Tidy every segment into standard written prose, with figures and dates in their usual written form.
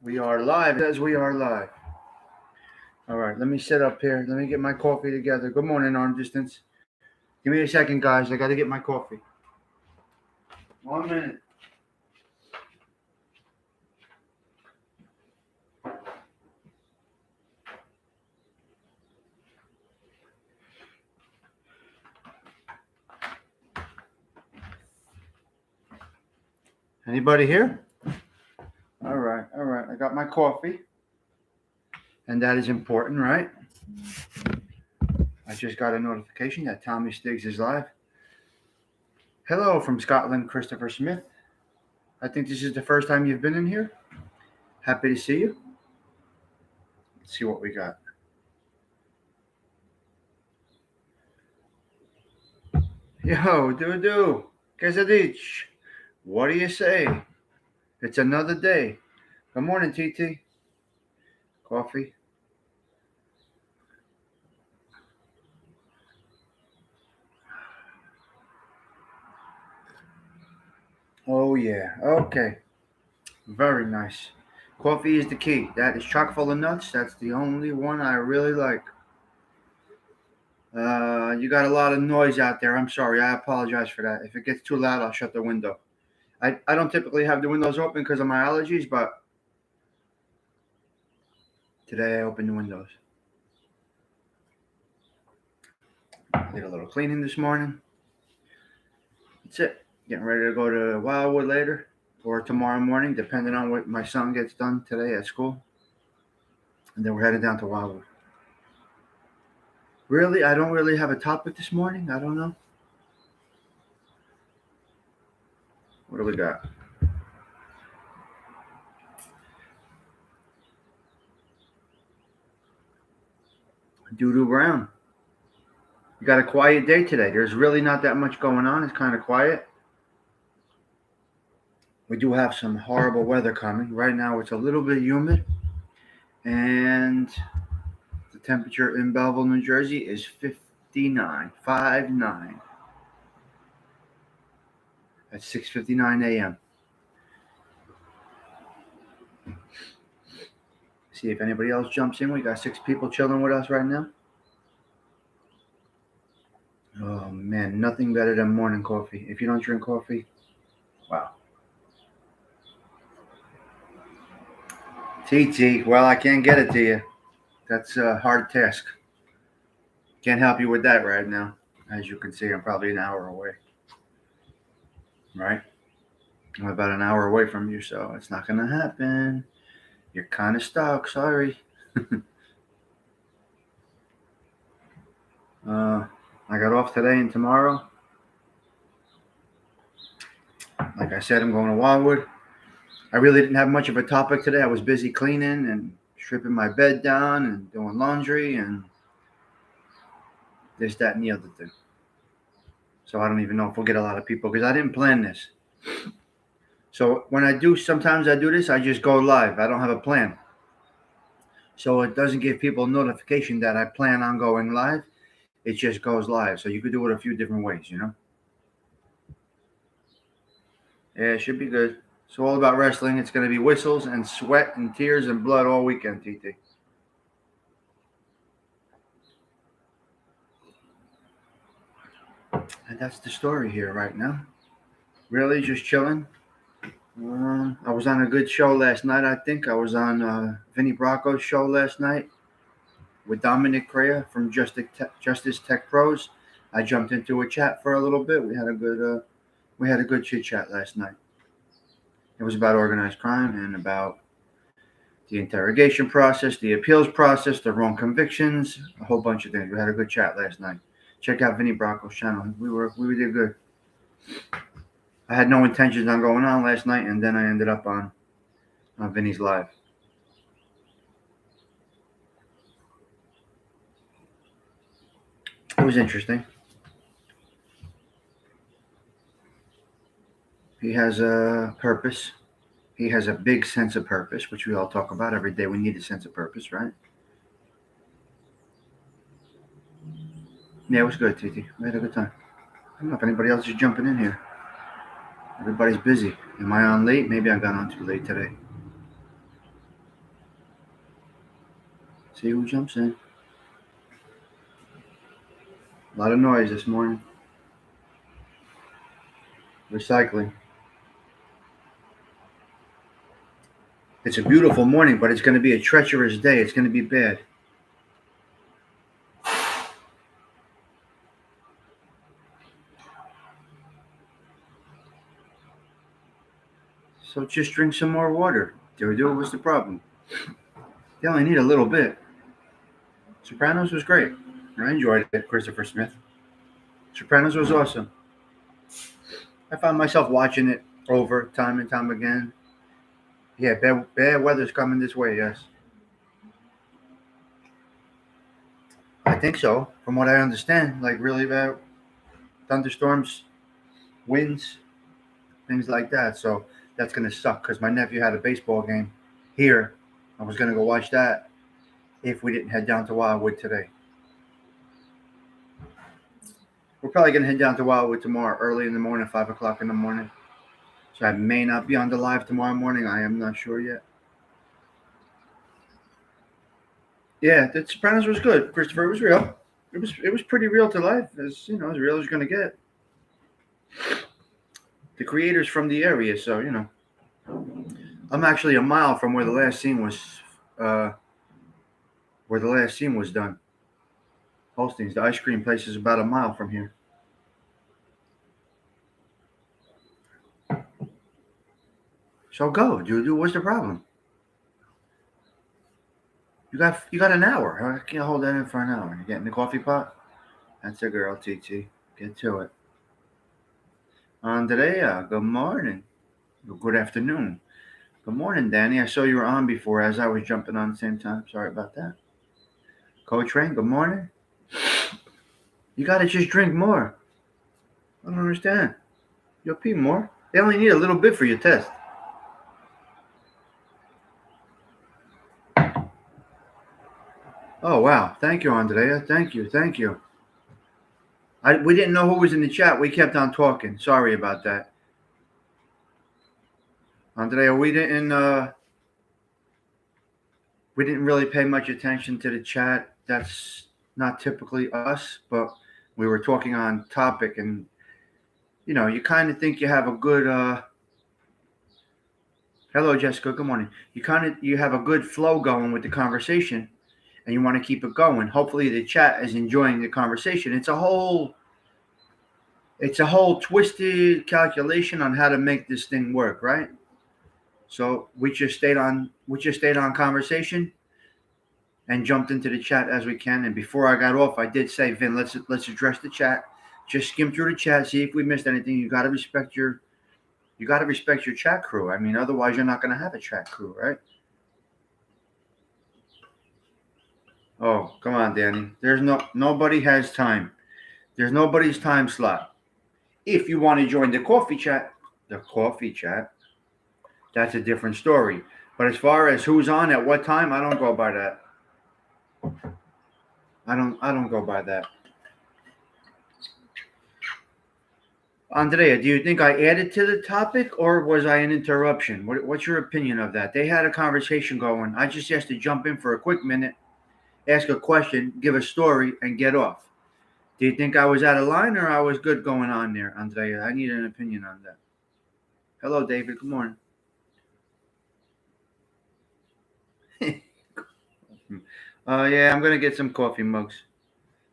We are live. It says we are live. All right, let me sit up here. Let me get my coffee together. Good morning, arm distance. Give me a second, guys. I got to get my coffee. 1 minute. Anybody here? All right, all right. I got my coffee. And that is important, right? I just got a notification that Tommy Stigs is live. Hello from Scotland, Christopher Smith. I think this is the first time you've been in here. Happy to see you. Let's see what we got. Yo, do. Quesadich. What do you say? It's another day. Good morning, TT. Coffee. Oh, yeah. Okay. Very nice. Coffee is the key. That is chock full of nuts. That's the only one I really like. You got a lot of noise out there. I'm sorry. I apologize for that. If it gets too loud, I'll shut the window. I don't typically have the windows open because of my allergies, but today I opened the windows. Did a little cleaning this morning. That's it. Getting ready to go to Wildwood later or tomorrow morning, depending on what my son gets done today at school. And then we're headed down to Wildwood. Really, I don't really have a topic this morning. I don't know. What do we got? Doo Brown. You got a quiet day today. There's really not that much going on. It's kind of quiet. We do have some horrible weather coming. Right now it's a little bit humid. And the temperature in Belleville, New Jersey is 59. 59. At 6:59 a.m. See if anybody else jumps in. We got 6 people chilling with us right now. Oh man, nothing better than morning coffee. If you don't drink coffee, wow. TT, well, I can't get it to you. That's a hard task. Can't help you with that right now. As you can see, I'm probably an hour away. Right? I'm about an hour away from you, so it's not going to happen. You're kind of stuck. Sorry. I got off today and tomorrow. Like I said, I'm going to Wildwood. I really didn't have much of a topic today. I was busy cleaning and stripping my bed down and doing laundry and this, that, and the other thing. So I don't even know if we'll get a lot of people because I didn't plan this. So when I do, sometimes I do this, I just go live. I don't have a plan. So it doesn't give people notification that I plan on going live. It just goes live. So you could do it a few different ways, you know? Yeah, it should be good. It's all about wrestling. It's going to be whistles and sweat and tears and blood all weekend, TT. And that's the story here right now. Really, just chilling. I was on a good show last night, I think. I was on Vinny Bracco's show last night with Dominic Crea from Justice Tech Pros. I jumped into a chat for a little bit. We had a good chit chat last night. It was about organized crime and about the interrogation process, the appeals process, the wrong convictions, a whole bunch of things. We had a good chat last night. Check out Vinny Bracco's channel. We did good. I had no intentions on going on last night, and then I ended up on Vinny's live. It was interesting. He has a purpose. He has a big sense of purpose, which we all talk about every day. We need a sense of purpose, right? Yeah, it was good, TT. We had a good time. I don't know if anybody else is jumping in here. Everybody's busy. Am I on late? Maybe I got on too late today. See who jumps in. A lot of noise this morning. Recycling. It's a beautiful morning, but it's going to be a treacherous day. It's going to be bad. So just drink some more water. Dude, what's the problem? You only need a little bit. Sopranos was great. I enjoyed it, Christopher Smith. Sopranos was awesome. I found myself watching it over time and time again. Yeah, bad weather's coming this way, yes. I think so, from what I understand. Like really bad thunderstorms, winds, things like that. So that's going to suck because my nephew had a baseball game here. I was going to go watch that if we didn't head down to Wildwood today. We're probably going to head down to Wildwood tomorrow early in the morning, 5 o'clock in the morning. So I may not be on the live tomorrow morning. I am not sure yet. Yeah, The Sopranos was good. Christopher, it was real. It was pretty real to life, as you know, as real as you're going to get. The creators from the area, so you know. I'm actually a mile from where the last scene was done. Holstein's, the ice cream place, is about a mile from here. So go, dude. What's the problem? You got an hour. I can't hold that in for an hour. You getting the coffee pot? That's a girl, TT. Get to it. Andrea, good morning. Good afternoon. Good morning, Danny. I saw you were on before as I was jumping on at the same time. Sorry about that. Coach Rain, good morning. You gotta just drink more. I don't understand. You'll pee more. They only need a little bit for your test. Oh wow. Thank you, Andrea. Thank you. We didn't know who was in the chat. We kept on talking. Sorry about that. Andrea, we didn't really pay much attention to the chat. That's not typically us, but we were talking on topic, and you know, you kind of think you have a good hello Jessica, good morning. You have a good flow going with the conversation, and you want to keep it going. Hopefully the chat is enjoying the conversation. It's a whole twisted calculation on how to make this thing work, right? So we just stayed on conversation and jumped into the chat as we can. And before I got off, I did say, Vin, let's address the chat. Just skim through the chat, see if we missed anything. You got to respect your chat crew. I mean, otherwise you're not going to have a chat crew, right? Oh, come on, Danny. Nobody has time. There's nobody's time slot. If you want to join the coffee chat, that's a different story. But as far as who's on at what time, I don't go by that. I don't go by that. Andrea, do you think I added to the topic or was I an interruption? What's your opinion of that? They had a conversation going. I just asked to jump in for a quick minute, ask a question, give a story, and get off. Do you think I was out of line or I was good going on there, Andrea? I need an opinion on that. Hello, David. Good morning. Yeah, I'm going to get some coffee mugs.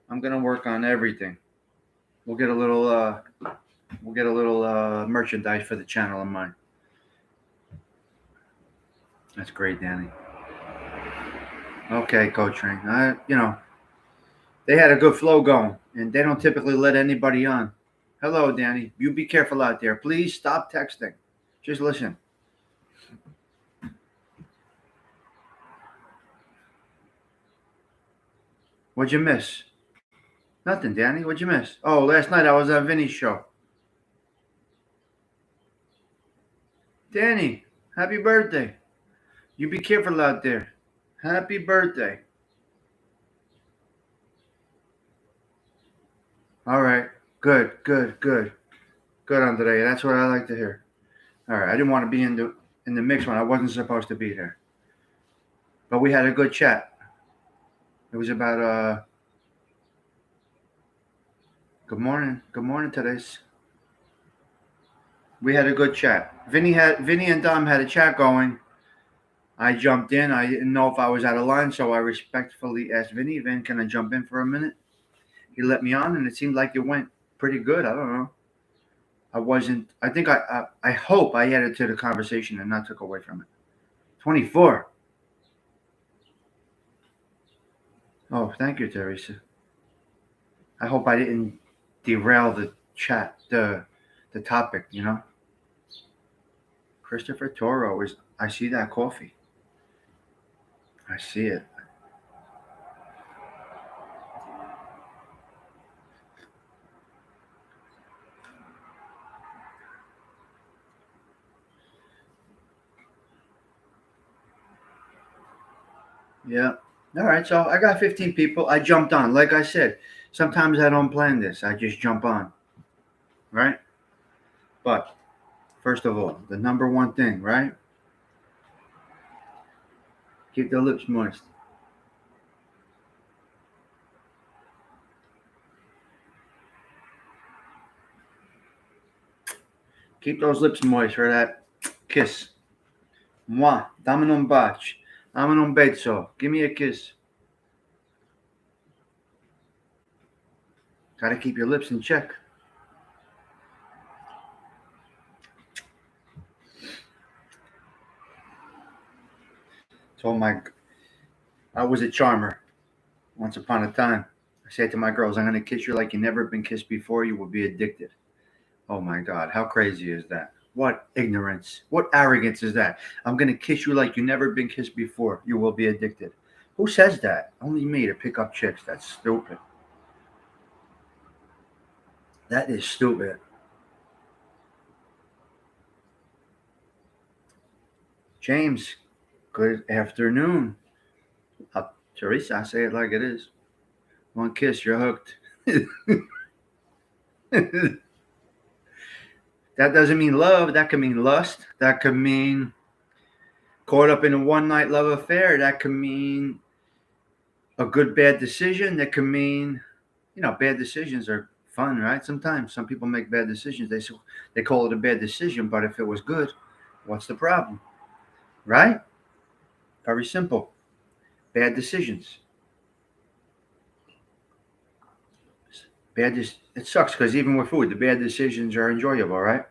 I'm going to work on everything. We'll get a little merchandise for the channel of mine. That's great, Danny. Okay, Coach Rain. They had a good flow going, and they don't typically let anybody on. Hello, Danny. You be careful out there. Please stop texting. Just listen. What'd you miss? Nothing, Danny. What'd you miss? Oh, last night I was on Vinny's show. Danny, happy birthday. You be careful out there. Happy birthday. All right. Good, Andrea. That's what I like to hear. All right. I didn't want to be in the mix when I wasn't supposed to be there. But we had a good chat. It was about good morning. Good morning, today's. We had a good chat. Vinny and Dom had a chat going. I jumped in. I didn't know if I was out of line, so I respectfully asked Vinny, Vin, can I jump in for a minute? He let me on, and it seemed like it went pretty good. I don't know. I wasn't. I think I hope I added to the conversation and not took away from it. 24. Oh, thank you, Teresa. I hope I didn't derail the chat, the topic. You know, Christopher Toro is. I see that coffee. I see it. Yeah. All right. So I got 15 people. I jumped on. Like I said, sometimes I don't plan this. I just jump on. Right. But first of all, the number one thing, right? Keep the lips moist. Keep those lips moist for that kiss. Moi, dammi un bacio. Dammi un beso. Give me a kiss. Gotta keep your lips in check. Told my, I was a charmer once upon a time. I said to my girls, I'm gonna kiss you like you never been kissed before. You will be addicted. Oh my God, how crazy is that? What ignorance, what arrogance is that? I'm going to kiss you like you never been kissed before. You will be addicted. Who says that? Only me to pick up chicks. That's stupid. That is stupid. James, good afternoon. Teresa, I say it like it is. One kiss, you're hooked. That doesn't mean love. That could mean lust. That could mean caught up in a one night love affair. That could mean a good bad decision. That could mean, bad decisions are fun, right? Sometimes some people make bad decisions. They call it a bad decision, but if it was good, what's the problem, right? Very simple. Bad decisions. It sucks because even with food, the bad decisions are enjoyable, right?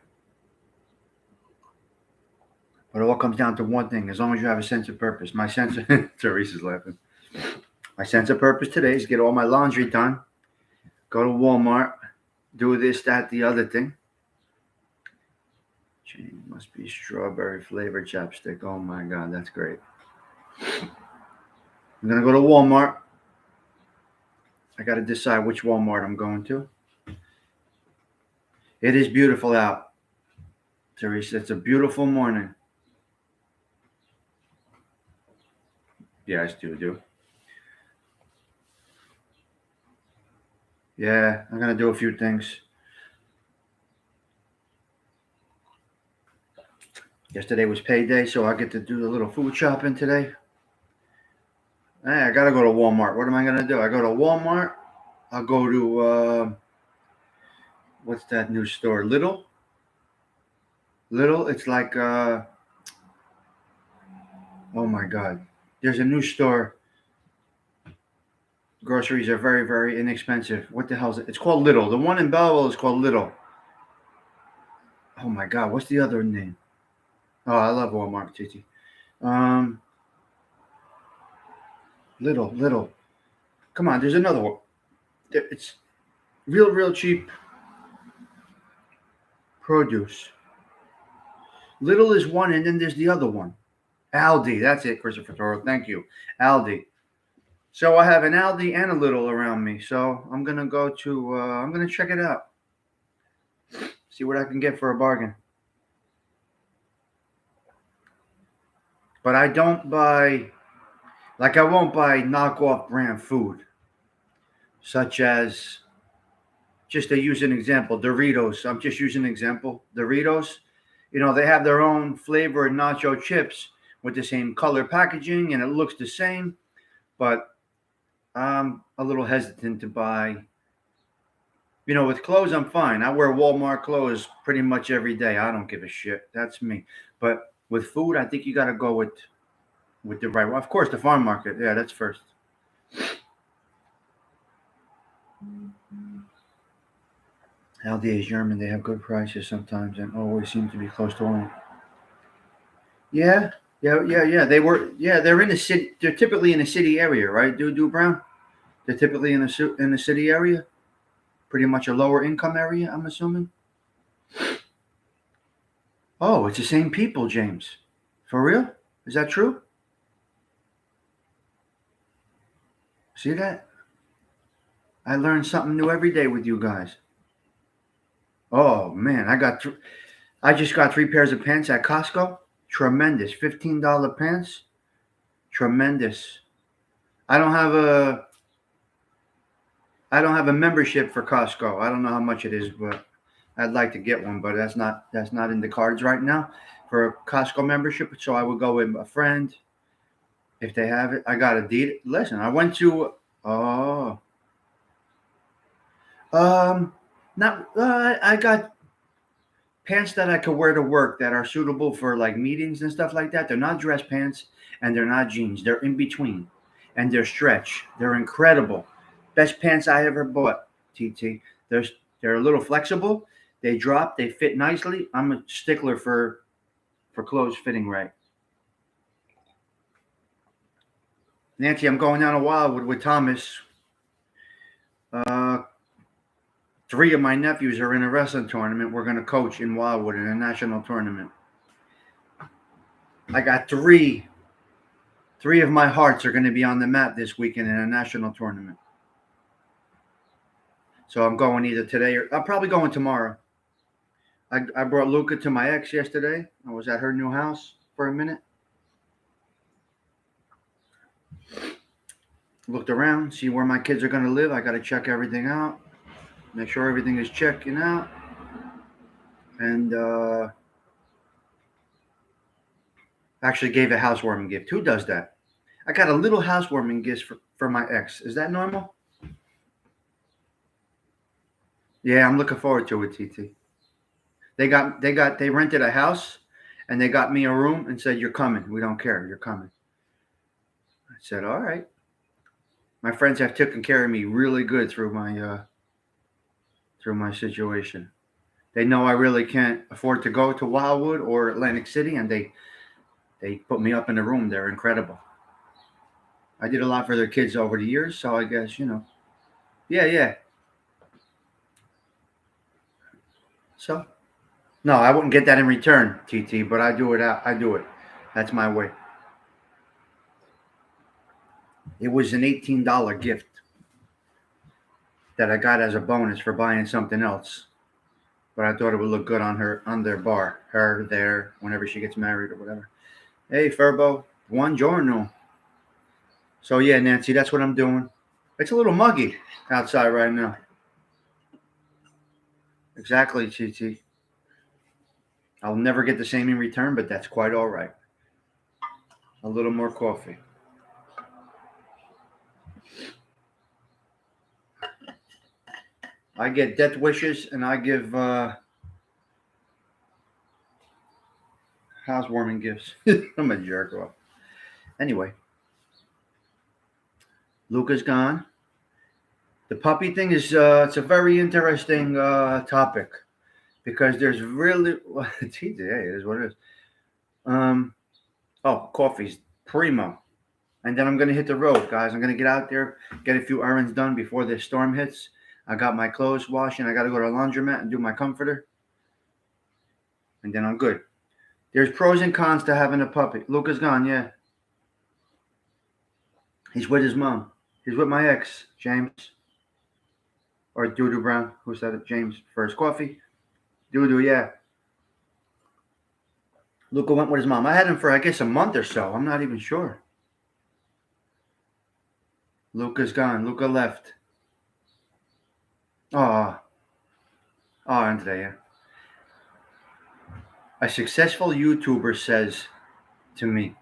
But it all comes down to one thing: as long as you have a sense of purpose. My sense of Teresa's laughing. My sense of purpose today is get all my laundry done, go to Walmart, do this, that, the other thing. Chain must be strawberry flavored chapstick. Oh my God, that's great. I'm gonna go to Walmart. I got to decide which Walmart I'm going to. It is beautiful out, Teresa. It's a beautiful morning. Yes, do. Yeah, I'm gonna do a few things. Yesterday was payday, so I get to do a little food shopping today. Hey, I gotta go to Walmart. What am I gonna do? I go to Walmart. I'll go to what's that new store? Little. Little. It's like oh my God. There's a new store. Groceries are very, very inexpensive. What the hell is it? It's called Little. The one in Belleville is called Little. Oh my God, what's the other name? Oh, I love Walmart, Titi. Um, Little. Come on, there's another one. It's real cheap produce. Little is one, and then there's the other one. Aldi, that's it, Christopher Toro. Thank you, Aldi. So I have an Aldi and a Little around me. So I'm gonna go to. I'm gonna check it out. See what I can get for a bargain. But I don't buy. Like I won't buy knockoff brand food, such as just to use an example, Doritos. I'm just using an example. Doritos, they have their own flavored nacho chips with the same color packaging and it looks the same, but I'm a little hesitant to buy. With clothes, I'm fine. I wear Walmart clothes pretty much every day. I don't give a shit. That's me. But with food, I think you got to go with the right one. Of course, the farm market. Yeah, that's first. Aldi is German. They have good prices sometimes and always seem to be close to home. Yeah, yeah. They're in the city. They're typically in the city area, right? Do Brown. They're typically in the city area. Pretty much a lower income area, I'm assuming. Oh, it's the same people, James. For real? Is that true? See that? I learn something new every day with you guys. Oh man, I just got 3 pairs of pants at Costco. Tremendous, $15 pants. Tremendous. I don't have a I don't have a membership for Costco. I don't know how much it is, but I'd like to get one. But that's not in the cards right now for a Costco membership. So I would go with a friend if they have it. I got a deed. Listen, I went to oh not I got pants that I could wear to work that are suitable for like meetings and stuff like that. They're not dress pants and they're not jeans. They're in between, and they're stretch. They're incredible. Best pants I ever bought. TT. They're they're a little flexible. They drop. They fit nicely. I'm a stickler for clothes fitting right. Nancy, I'm going down a Wildwood with Thomas. Uh, 3 of my nephews are in a wrestling tournament. We're going to coach in Wildwood in a national tournament. I got three. 3 of my hearts are going to be on the map this weekend in a national tournament. So I'm going either today or I'm probably going tomorrow. I brought Luca to my ex yesterday. I was at her new house for a minute. Looked around, see where my kids are going to live. I got to check everything out, make sure everything is checking out. And actually gave a housewarming gift. Who does that? I got a little housewarming gift for my ex. Is that normal? Yeah, I'm looking forward to it, TT. They rented a house and they got me a room and said, "You're coming. We don't care. You're coming." I said, "All right." My friends have taken care of me really good through my situation. They know I really can't afford to go to Wildwood or Atlantic City, and they put me up in a room. They're incredible. I did a lot for their kids over the years, so I guess Yeah, yeah. So no, I wouldn't get that in return, TT. But I do it. I do it. That's my way. It was an $18 gift that I got as a bonus for buying something else. But I thought it would look good on their bar, her there whenever she gets married or whatever. Hey, Furbo, buongiorno. So yeah, Nancy, that's what I'm doing. It's a little muggy outside right now. Exactly, TT. I'll never get the same in return, but that's quite all right. A little more coffee. I get death wishes and I give housewarming gifts. I'm a jerk off. Anyway, Luca's gone. The puppy thing is it's a very interesting topic because there's really TJ, it is what it is. Um, oh, coffee's primo. And then I'm gonna hit the road, guys. I'm gonna get out there, get a few errands done before this storm hits. I got my clothes washed, and I gotta go to a laundromat and do my comforter, and then I'm good. There's pros and cons to having a puppy. Luca's gone, yeah. He's with his mom. He's with my ex, James. Or Doodoo Brown. Who said it? James for his coffee. Doodoo, yeah. Luca went with his mom. I had him for, I guess, a month or so. I'm not even sure. Luca's gone. Luca left. Oh, oh, and today, yeah. A successful YouTuber says to me,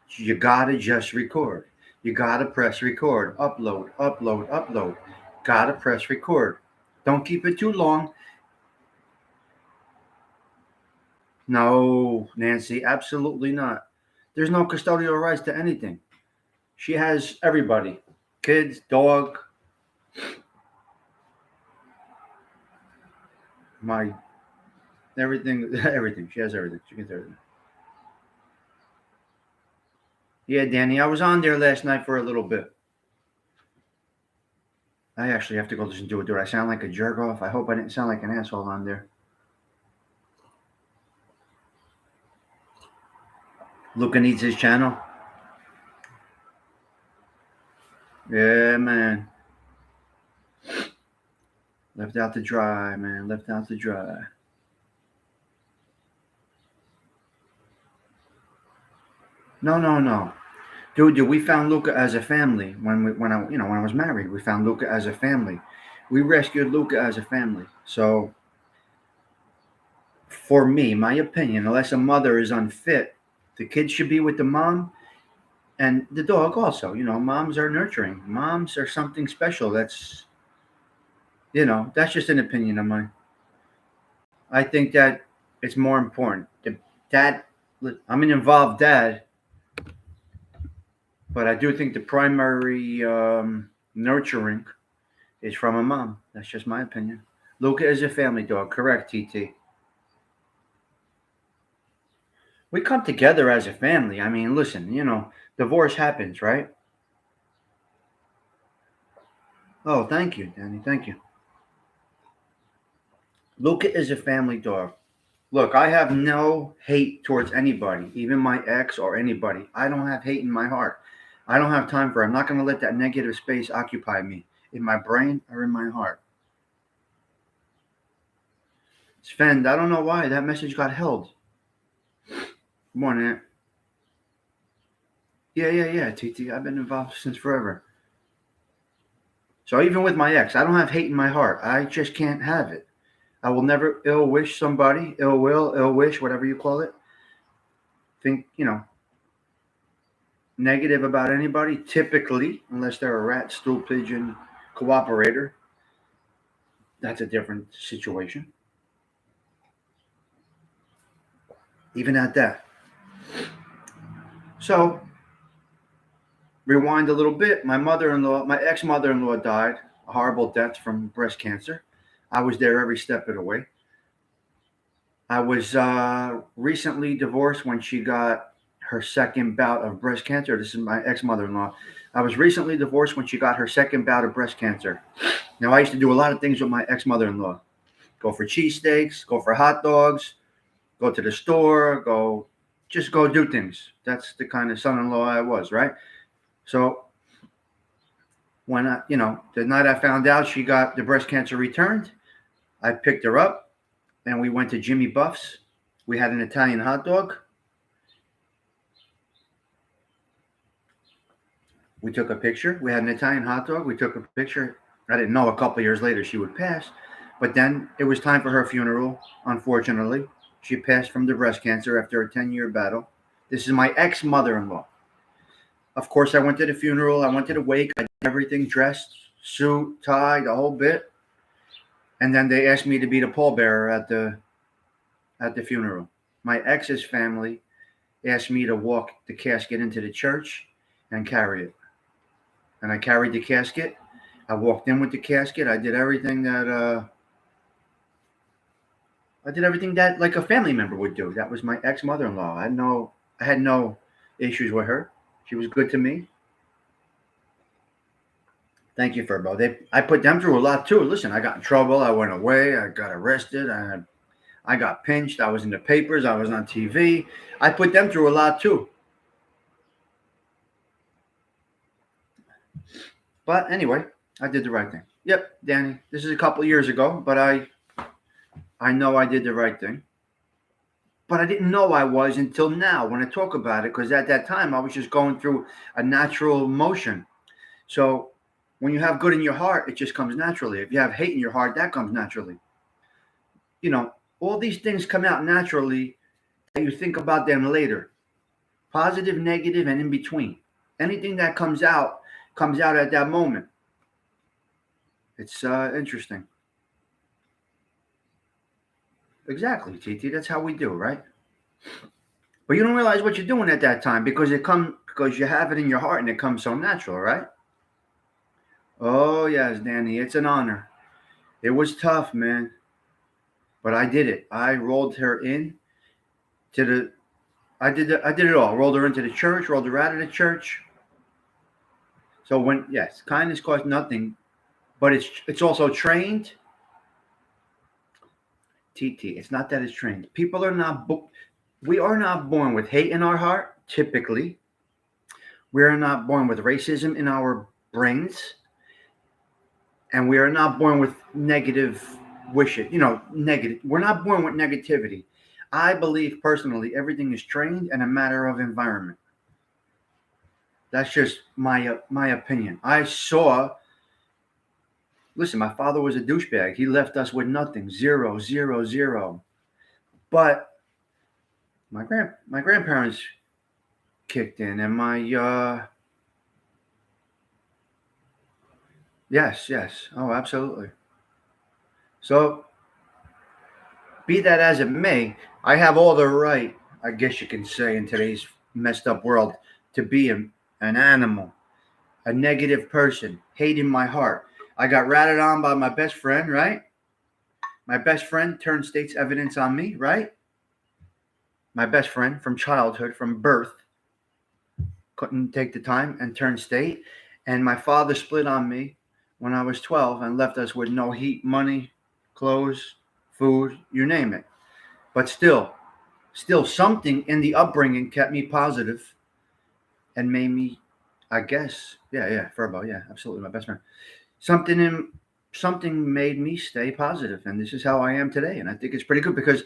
"You gotta just record. You gotta press record, upload, upload, upload. Gotta press record. Don't keep it too long. No, Nancy, absolutely not. There's no custodial rights to anything. She has everybody, kids, dog, my everything, everything. She has everything. She gets everything. Yeah, Danny, I was on there last night for a little bit. I actually have to go listen to it. Do I sound like a jerk off? I hope I didn't sound like an asshole on there. Luca needs his channel. Yeah, man. Left out to dry, man. Left out to dry. No, no, no. Dude, we found Luca as a family when I was married. We found Luca as a family. We rescued Luca as a family. So, for me, my opinion, unless a mother is unfit, the kid should be with the mom and the dog also. Moms are nurturing. Moms are something special. That's just an opinion of mine. I think that it's more important. The dad, I'm an involved dad, but I do think the primary nurturing is from a mom. That's just my opinion. Luca is a family dog. Correct, TT. We come together as a family. I mean, listen, divorce happens, right? Oh, thank you, Danny. Thank you. Luca is a family dog. Look, I have no hate towards anybody, even my ex or anybody. I don't have hate in my heart. I don't have time for it. I'm not going to let that negative space occupy me in my brain or in my heart. Sven, I don't know why that message got held. Come on, Aunt. Yeah, yeah, yeah, TT. I've been involved since forever. So even with my ex, I don't have hate in my heart. I just can't have it. I will never ill wish somebody, ill will, ill wish, whatever you call it. Think, negative about anybody, typically, unless they're a rat, stool pigeon, cooperator. That's a different situation. Even at that. So, rewind a little bit. My ex mother in law died a horrible death from breast cancer. I was there every step of the way. I was recently divorced when she got her second bout of breast cancer. This is my ex mother in law. I was recently divorced when she got her second bout of breast cancer. Now, I used to do a lot of things with my ex mother in law, go for cheesesteaks, go for hot dogs, go to the store, just go do things. That's the kind of son in law I was, right? So, the night I found out she got the breast cancer returned, I picked her up and we went to Jimmy Buff's. We had an Italian hot dog. We took a picture. We had an Italian hot dog. We took a picture. I didn't know a couple of years later she would pass, but then it was time for her funeral. Unfortunately, she passed from the breast cancer after a 10-year battle. This is my ex mother in law. Of course, I went to the funeral. I went to the wake. I did everything dressed, suit, tie, the whole bit. And then they asked me to be the pallbearer at the funeral. My ex's family asked me to walk the casket into the church and carry it. And I carried the casket. I walked in with the casket. I did everything that like a family member would do. That was my ex mother-in-law. I had no issues with her. She was good to me. Thank you, Furbo. I put them through a lot too. Listen, I got in trouble. I went away. I got arrested. I got pinched. I was in the papers. I was on TV. I put them through a lot too. But anyway, I did the right thing. Yep, Danny. This is a couple of years ago, but I know I did the right thing. But I didn't know I was until now when I talk about it, because at that time I was just going through a natural motion. So when you have good in your heart, it just comes naturally. If you have hate in your heart, that comes naturally. All these things come out naturally, and you think about them later. Positive, negative, and in between. Anything that comes out at that moment. It's interesting. Exactly, TT. That's how we do, right? But you don't realize what you're doing at that time because you have it in your heart and it comes so natural, right? Oh yes, Danny, it's an honor. It was tough, man, but I did it. I rolled her in to the. I did it all. Rolled her into the church. Rolled her out of the church. So when yes, kindness costs nothing, but it's also trained. TT. It's not that it's trained. People are not. We are not born with hate in our heart. Typically, we are not born with racism in our brains, and we are not born with negative wishes. Negative. We're not born with negativity. I believe personally everything is trained and a matter of environment. That's just my opinion. I saw. Listen, my father was a douchebag. He left us with nothing, zero, zero, zero. But my grandparents kicked in, and my yes, yes, oh, absolutely. So be that as it may, I have all the right, I guess you can say, in today's messed up world, to be an animal, a negative person, hate in my heart. I got ratted on by my best friend, right? My best friend turned state's evidence on me, right? My best friend from childhood, from birth, couldn't take the time and turn state. And my father split on me when I was 12 and left us with no heat, money, clothes, food, you name it. But still something in the upbringing kept me positive and made me, I guess, yeah, Furbo, yeah, absolutely, my best friend. Something in something made me stay positive, and this is how I am today. And I think it's pretty good because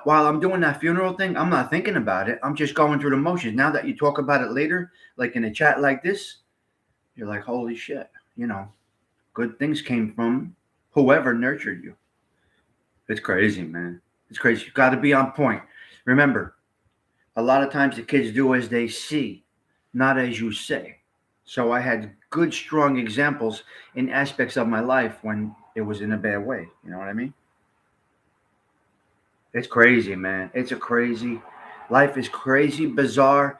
while I'm doing that funeral thing, I'm not thinking about it. I'm just going through the motions. Now that you talk about it later, like in a chat like this, you're like, holy shit, good things came from whoever nurtured you. It's crazy, man. It's crazy. You got to be on point. Remember, a lot of times the kids do as they see, not as you say. So I had good, strong examples in aspects of my life when it was in a bad way. You know what I mean? It's crazy, man. It's a crazy. Life is crazy, bizarre.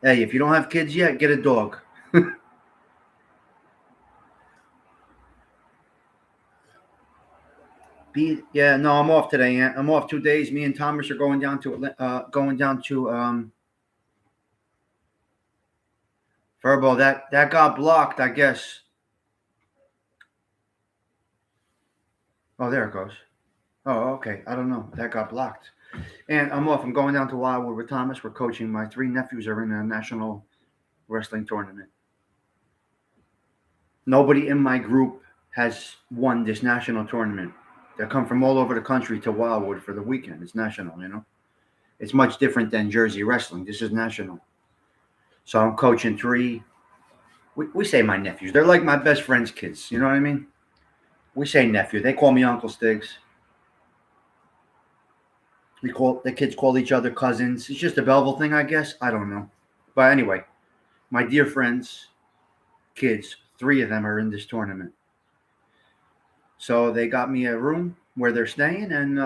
Hey, if you don't have kids yet, get a dog. Yeah, no, I'm off today, Aunt. I'm off 2 days. Me and Thomas are going down to Furbo. That got blocked, I guess. Oh, there it goes. Oh, okay. I don't know. That got blocked. And I'm off. I'm going down to Wildwood with Thomas. We're coaching. My three nephews are in a national wrestling tournament. Nobody in my group has won this national tournament. They come from all over the country to Wildwood for the weekend. It's national. It's much different than Jersey wrestling. This is national. So I'm coaching three. We say my nephews. They're like my best friend's kids. You know what I mean? We say nephew. They call me Uncle Stigs. The kids call each other cousins. It's just a Belleville thing, I guess. I don't know. But anyway, my dear friends, kids, three of them are in this tournament. So they got me a room where they're staying, and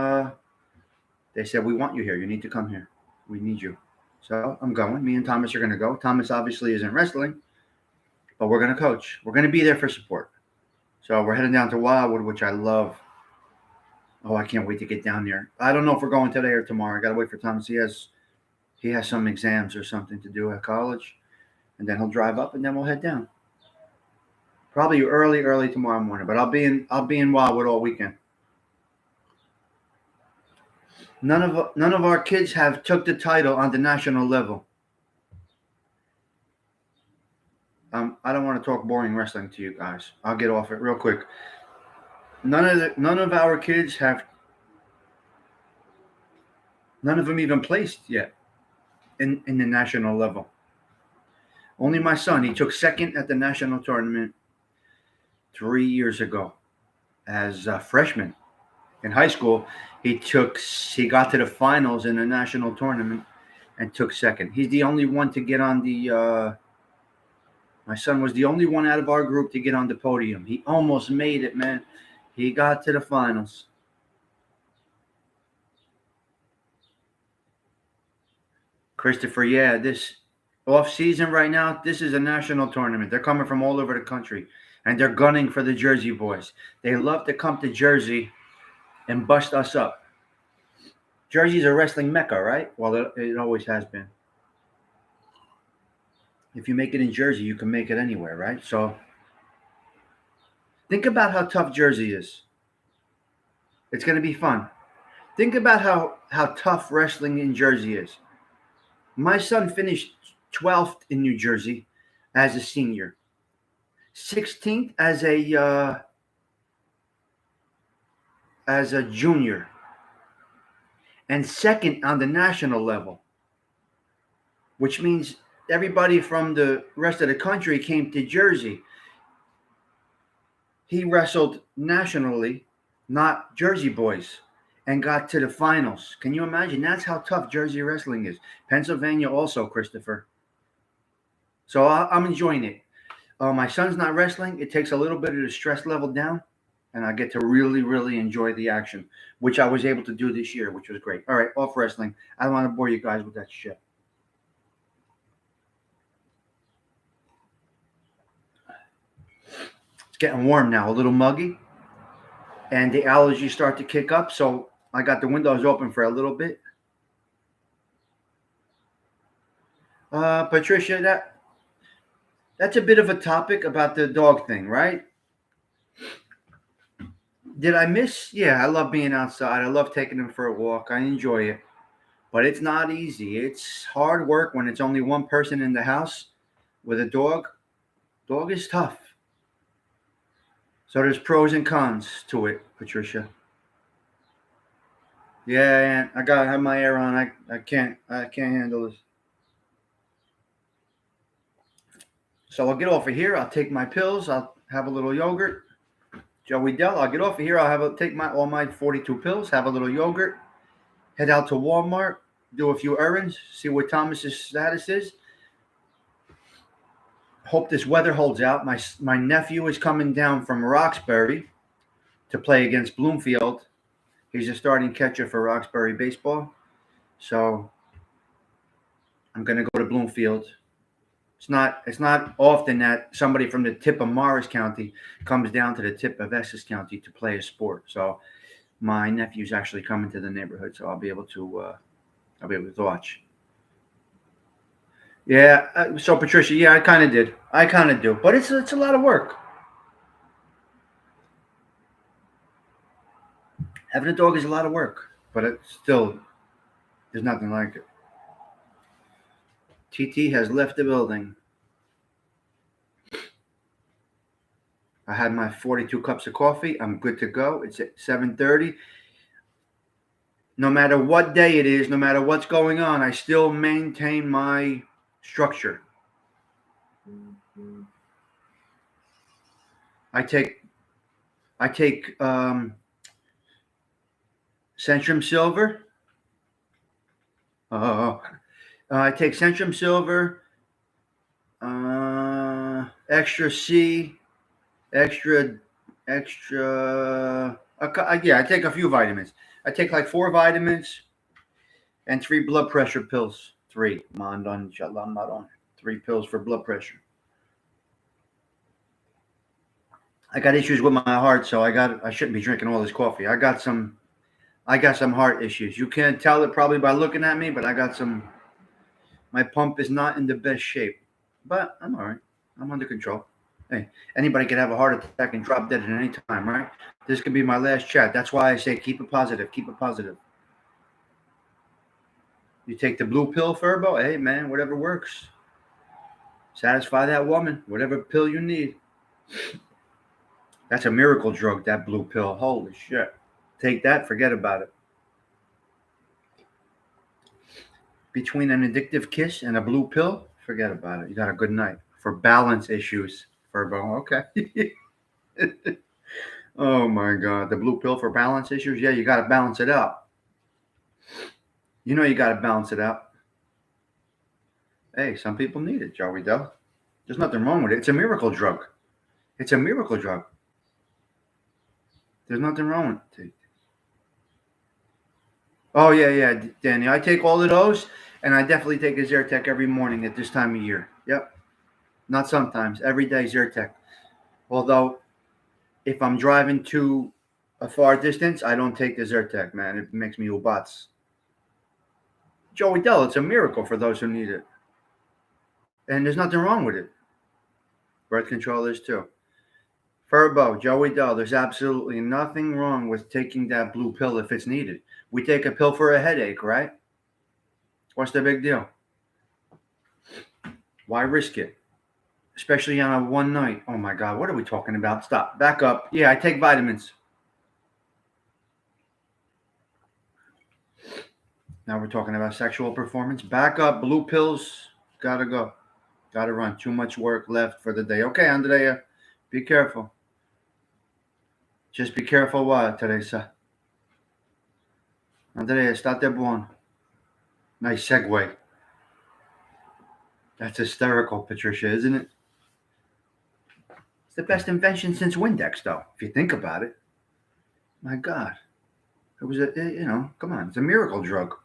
they said, "We want you here. You need to come here. We need you." So I'm going. Me and Thomas are going to go. Thomas obviously isn't wrestling, but we're going to coach. We're going to be there for support. So we're heading down to Wildwood, which I love. Oh, I can't wait to get down there. I don't know if we're going today or tomorrow. I got to wait for Thomas. He has some exams or something to do at college, and then he'll drive up, and then we'll head down. Probably early tomorrow morning. But I'll be in Wildwood all weekend. None of our kids have took the title on the national level. I don't want to talk boring wrestling to you guys. I'll get off it real quick. None of our kids have. None of them even placed yet in the national level. Only my son. He took second at the national tournament 3 years ago as a freshman in high school. He got to the finals in the national tournament and took second. He's the only one to get on the. My son was the only one out of our group to get on the podium. He almost made it, man. He got to the finals. Christopher, yeah, this off season right now, this is a national tournament. They're coming from all over the country, and they're gunning for the Jersey boys. They love to come to Jersey and bust us up. Jersey's a wrestling mecca, right? Well, it always has been. If you make it in Jersey, you can make it anywhere, right? So think about how tough Jersey is. It's going to be fun. Think about how tough wrestling in Jersey is. My son finished 12th in New Jersey as a senior, 16th as a junior, and second on the national level, which means everybody from the rest of the country came to Jersey. He wrestled nationally, not Jersey boys, and got to the finals. Can you imagine? That's how tough Jersey wrestling is. Pennsylvania also, Christopher. So I'm enjoying it. My son's not wrestling. It takes a little bit of the stress level down, and I get to really, really enjoy the action, which I was able to do this year, which was great. All right, off wrestling. I don't want to bore you guys with that shit. It's getting warm now, a little muggy, and the allergies start to kick up. So I got the windows open for a little bit. Patricia, that's a bit of a topic about the dog thing, right? Did I miss? Yeah, I love being outside. I love taking them for a walk. I enjoy it, but it's not easy. It's hard work when it's only one person in the house with a dog. Dog is tough. So there's pros and cons to it, Patricia. Yeah, I gotta have my air on. I can't handle this. So I'll get off of here. I'll take my pills. I'll have a little yogurt. Joey Dell. I'll get off of here. Take my all my 42 pills. Have a little yogurt. Head out to Walmart. Do a few errands. See what Thomas's status is. Hope this weather holds out. My nephew is coming down from Roxbury to play against Bloomfield. He's a starting catcher for Roxbury baseball. So I'm gonna go to Bloomfield. It's not often that somebody from the tip of Morris County comes down to the tip of Essex County to play a sport. So my nephew's actually coming to the neighborhood, so I'll be able to watch. Yeah. So Patricia, yeah, I kind of did. I kind of do, but it's a lot of work. Having a dog is a lot of work, but it's still there's nothing like it. TT has left the building. I had my 42 cups of coffee. I'm good to go. It's at 7:30. No matter what day it is, no matter what's going on, I still maintain my structure. I take Centrum Silver. I take Centrum Silver, Extra C, extra. Yeah, I take a few vitamins. I take like 4 vitamins and 3 blood pressure pills. 3. Mandan, inshallah, I'm not on. 3 pills for blood pressure. I got issues with my heart, so I shouldn't be drinking all this coffee. I got some heart issues. You can't tell it probably by looking at me, but I got some. My pump is not in the best shape, but I'm all right. I'm under control. Hey, anybody could have a heart attack and drop dead at any time, right? This could be my last chat. That's why I say keep it positive. Keep it positive. You take the blue pill, Furbo. Hey, man, whatever works. Satisfy that woman. Whatever pill you need. That's a miracle drug, that blue pill. Holy shit. Take that, forget about it. Between an addictive kiss and a blue pill, forget about it. You got a good night. For balance issues, Furbo. Okay. Oh my God. The blue pill for balance issues? Yeah, you got to balance it out. You know you got to balance it out. Hey, some people need it, Joey Dell. There's nothing wrong with it. It's a miracle drug. It's a miracle drug. There's nothing wrong with it. Oh yeah, Danny. I take all of those, and I definitely take a Zyrtec every morning at this time of year. Yep. Not sometimes. Every day Zyrtec. Although, if I'm driving to a far distance, I don't take the Zyrtec, man. It makes me ubats. Joey Dell, it's a miracle for those who need it. And there's nothing wrong with it. Birth control is too. Furbo, Joey Dell, there's absolutely nothing wrong with taking that blue pill if it's needed. We take a pill for a headache, right? What's the big deal? Why risk it? Especially on a one night. Oh my God, what are we talking about? Stop. Back up. Yeah, I take vitamins. Now we're talking about sexual performance. Back up. Blue pills. Gotta go. Gotta run. Too much work left for the day. Okay, Andrea, be careful. Just be careful what, Teresa? Andrea, state buono. Nice segue. That's hysterical, Patricia, isn't it? It's the best invention since Windex, though, if you think about it. My God. It was come on, it's a miracle drug.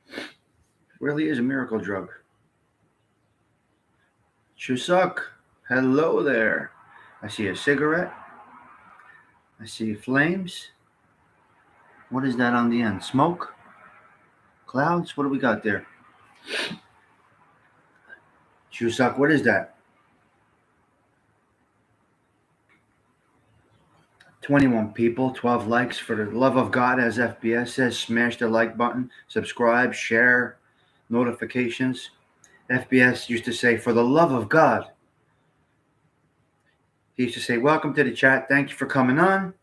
It really is a miracle drug. Chusak, hello there. I see a cigarette. I see flames. What is that on the end? Smoke? Clouds? What do we got there? Chusak, what is that? 21 people, 12 likes. For the love of God, as FBS says, smash the like button, subscribe, share, notifications. FBS used to say, for the love of God. He used to say, welcome to the chat. Thank you for coming on.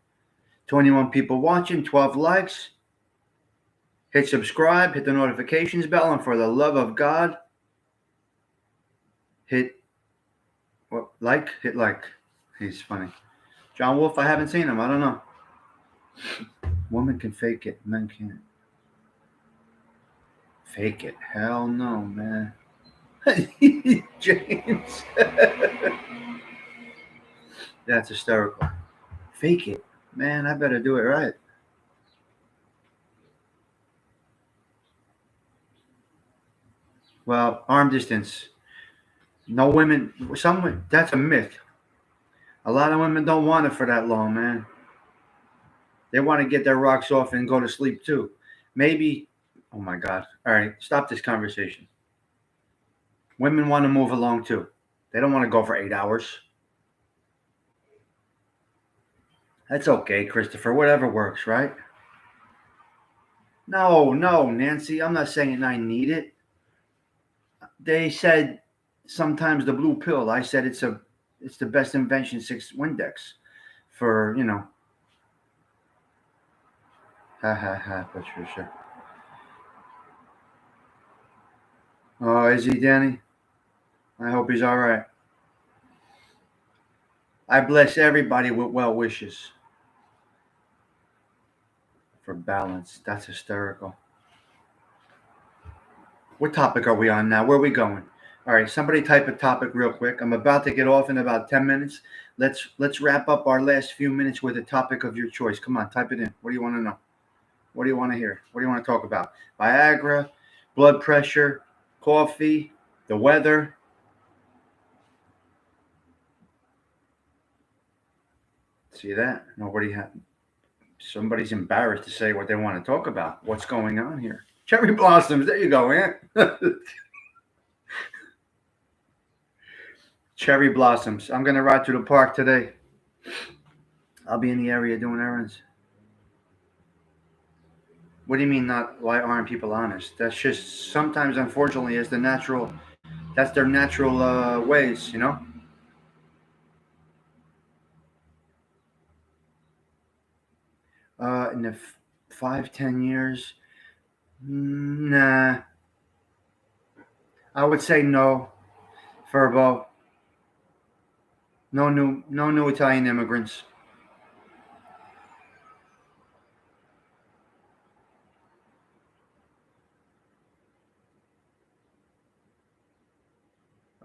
21 people watching, 12 likes. Hit subscribe, hit the notifications bell, and for the love of God, hit like. He's funny. John Wolf, I haven't seen him. I don't know. Women can fake it, men can't. Fake it? Hell no, man. James. That's hysterical. Fake it. Man, I better do it right. Well, arm distance. No women. That's a myth. A lot of women don't want it for that long, man. They want to get their rocks off and go to sleep too. Maybe. Oh my God. All right, stop this conversation. Women want to move along too. They don't want to go for 8 hours. That's okay, Christopher. Whatever works, right? No, Nancy. I'm not saying I need it. They said sometimes the blue pill. I said it's the best invention since Windex. For ha ha ha, Patricia. Oh, is he, Danny? I hope he's all right. I bless everybody with well wishes for balance. That's hysterical. What topic are we on now? Where are we going? All right, somebody type a topic real quick. I'm about to get off in about 10 minutes. Let's wrap up our last few minutes with a topic of your choice. Come on, type it in. What do you want to know? What do you want to hear? What do you want to talk about? Viagra, blood pressure, coffee, the weather. See that? Nobody had. Somebody's embarrassed to say what they want to talk about. What's going on here? Cherry blossoms. There you go, man. Cherry blossoms. I'm going to ride to the park today. I'll be in the area doing errands. What do you mean not? Why aren't people honest? That's just sometimes, unfortunately, is the natural. That's their natural ways, you know. In the 5-10 years, nah. I would say no. Furbo. No new Italian immigrants.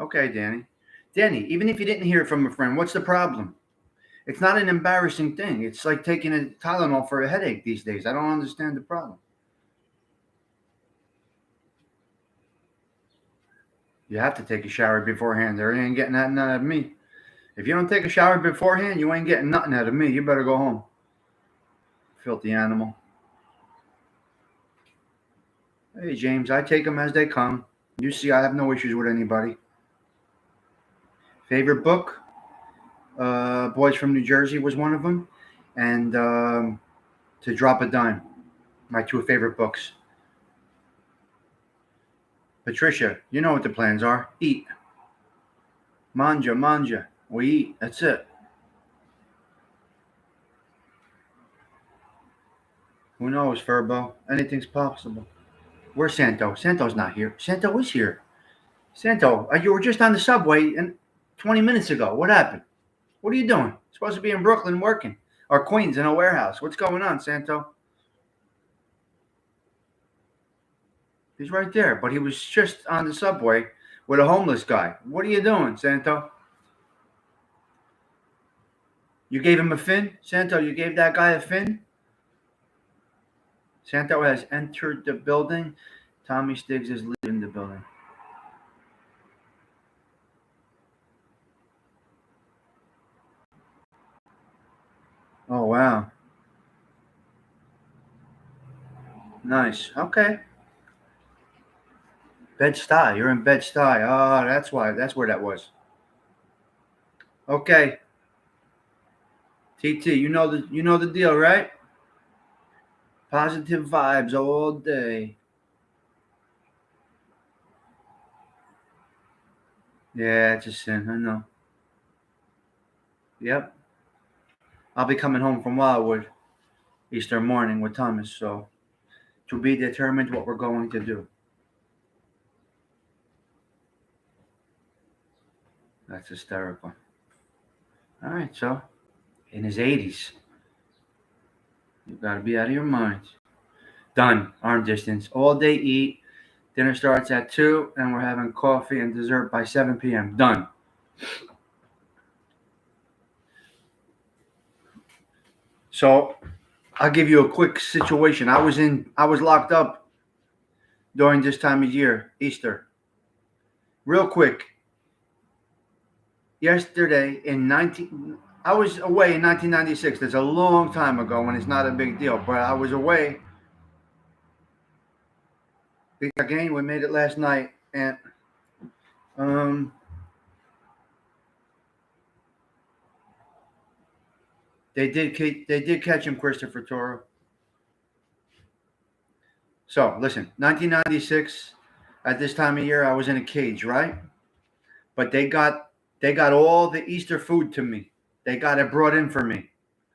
Okay, Danny. Danny, even if you didn't hear it from a friend, what's the problem? It's not an embarrassing thing. It's like taking a Tylenol for a headache these days. I don't understand the problem. You have to take a shower beforehand. There ain't getting nothing out of me. If you don't take a shower beforehand, you ain't getting nothing out of me. You better go home. Filthy animal. Hey, James, I take them as they come. You see, I have no issues with anybody. Favorite book? Boys from New Jersey was one of them. And To Drop a Dime, my two favorite books. Patricia, you know what the plans are. Eat. Manja, manja. We eat. That's it. Who knows, Furbo? Anything's possible. Where's Santo? Santo's not here. Santo is here. Santo, you were just on the subway and 20 minutes ago. What happened? What are you doing? You're supposed to be in Brooklyn working. Or Queens in a warehouse. What's going on, Santo? He's right there, but he was just on the subway with a homeless guy. What are you doing, Santo? You gave him a fin? Santo, you gave that guy a fin? Santo has entered the building. Tommy Stigs is leaving the building. Oh, wow. Nice. Okay. Bed-Stuy. You're in Bed-Stuy. Oh, that's why. That's where that was. Okay. TT, you know the deal, right? Positive vibes all day. Yeah, it's a sin. I know. Yep. I'll be coming home from Wildwood Easter morning with Thomas, so to be determined what we're going to do. That's hysterical. All right, so in his 80s, you gotta be out of your mind. Done. Arm distance. All day eat. Dinner starts at 2, and we're having coffee and dessert by 7 p.m. Done. So I'll give you a quick situation. I was locked up during this time of year, Easter. Real quick. Yesterday in 19 I was away in 1996. That's a long time ago and it's not a big deal, but I was away. Again, we made it last night and um they did catch him, Christopher Toro. So, listen, 1996 at this time of year I was in a cage, right? But they got all the Easter food to me. They got it brought in for me.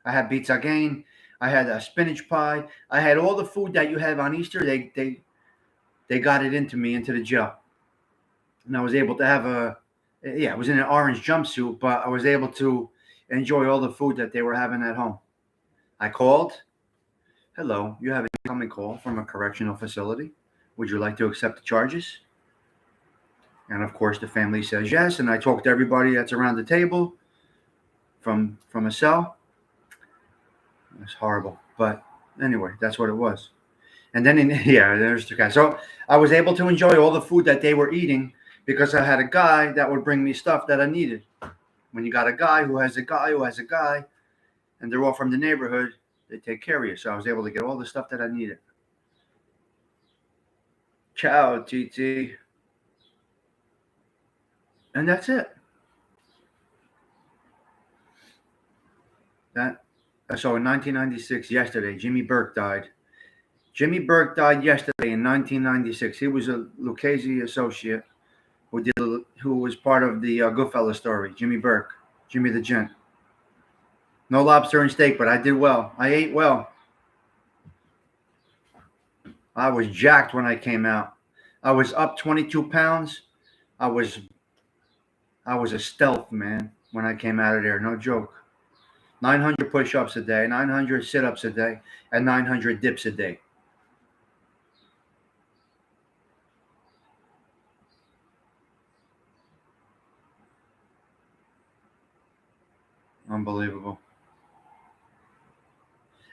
I had pizza again. I had a spinach pie. I had all the food that you have on Easter. They got it into me into the jail, and I was able to have a yeah. I was in an orange jumpsuit, but I was able to enjoy all the food that they were having at home. I called. Hello, you have an incoming call from a correctional facility. Would you like to accept the charges? And of course, the family says yes. And I talked to everybody that's around the table from a cell. It's horrible, but anyway, that's what it was. And then yeah, there's the guy. So I was able to enjoy all the food that they were eating because I had a guy that would bring me stuff that I needed. When you got a guy who has a guy who has a guy, and they're all from the neighborhood, they take care of you. So I was able to get all the stuff that I needed. Ciao, TT. And that's it. That so in 1996, yesterday, Jimmy Burke died. Jimmy Burke died yesterday in 1996. He was a Lucchese associate who was part of the Goodfellas story. Jimmy Burke, Jimmy the Gent. No lobster and steak, but I did well. I ate well. I was jacked when I came out. I was up 22 pounds. I was I was a stealth man when I came out of there. No joke. 900 push-ups a day, 900 sit-ups a day, and 900 dips a day. Unbelievable.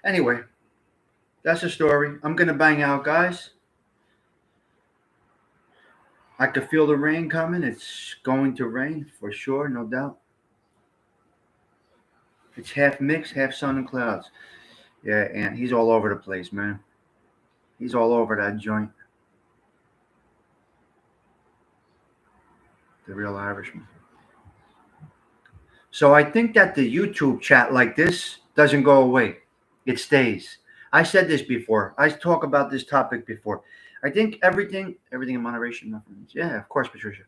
Anyway, that's the story. I'm going to bang out, guys. I could feel the rain coming. It's going to rain for sure, no doubt. It's half mixed, half sun and clouds. Yeah, and he's all over the place, man. He's all over that joint. The real Irishman. So I think that the YouTube chat like this doesn't go away. It stays. I said this before. I talk about this topic before. I think everything in moderation, my friends. Yeah, of course, Patricia.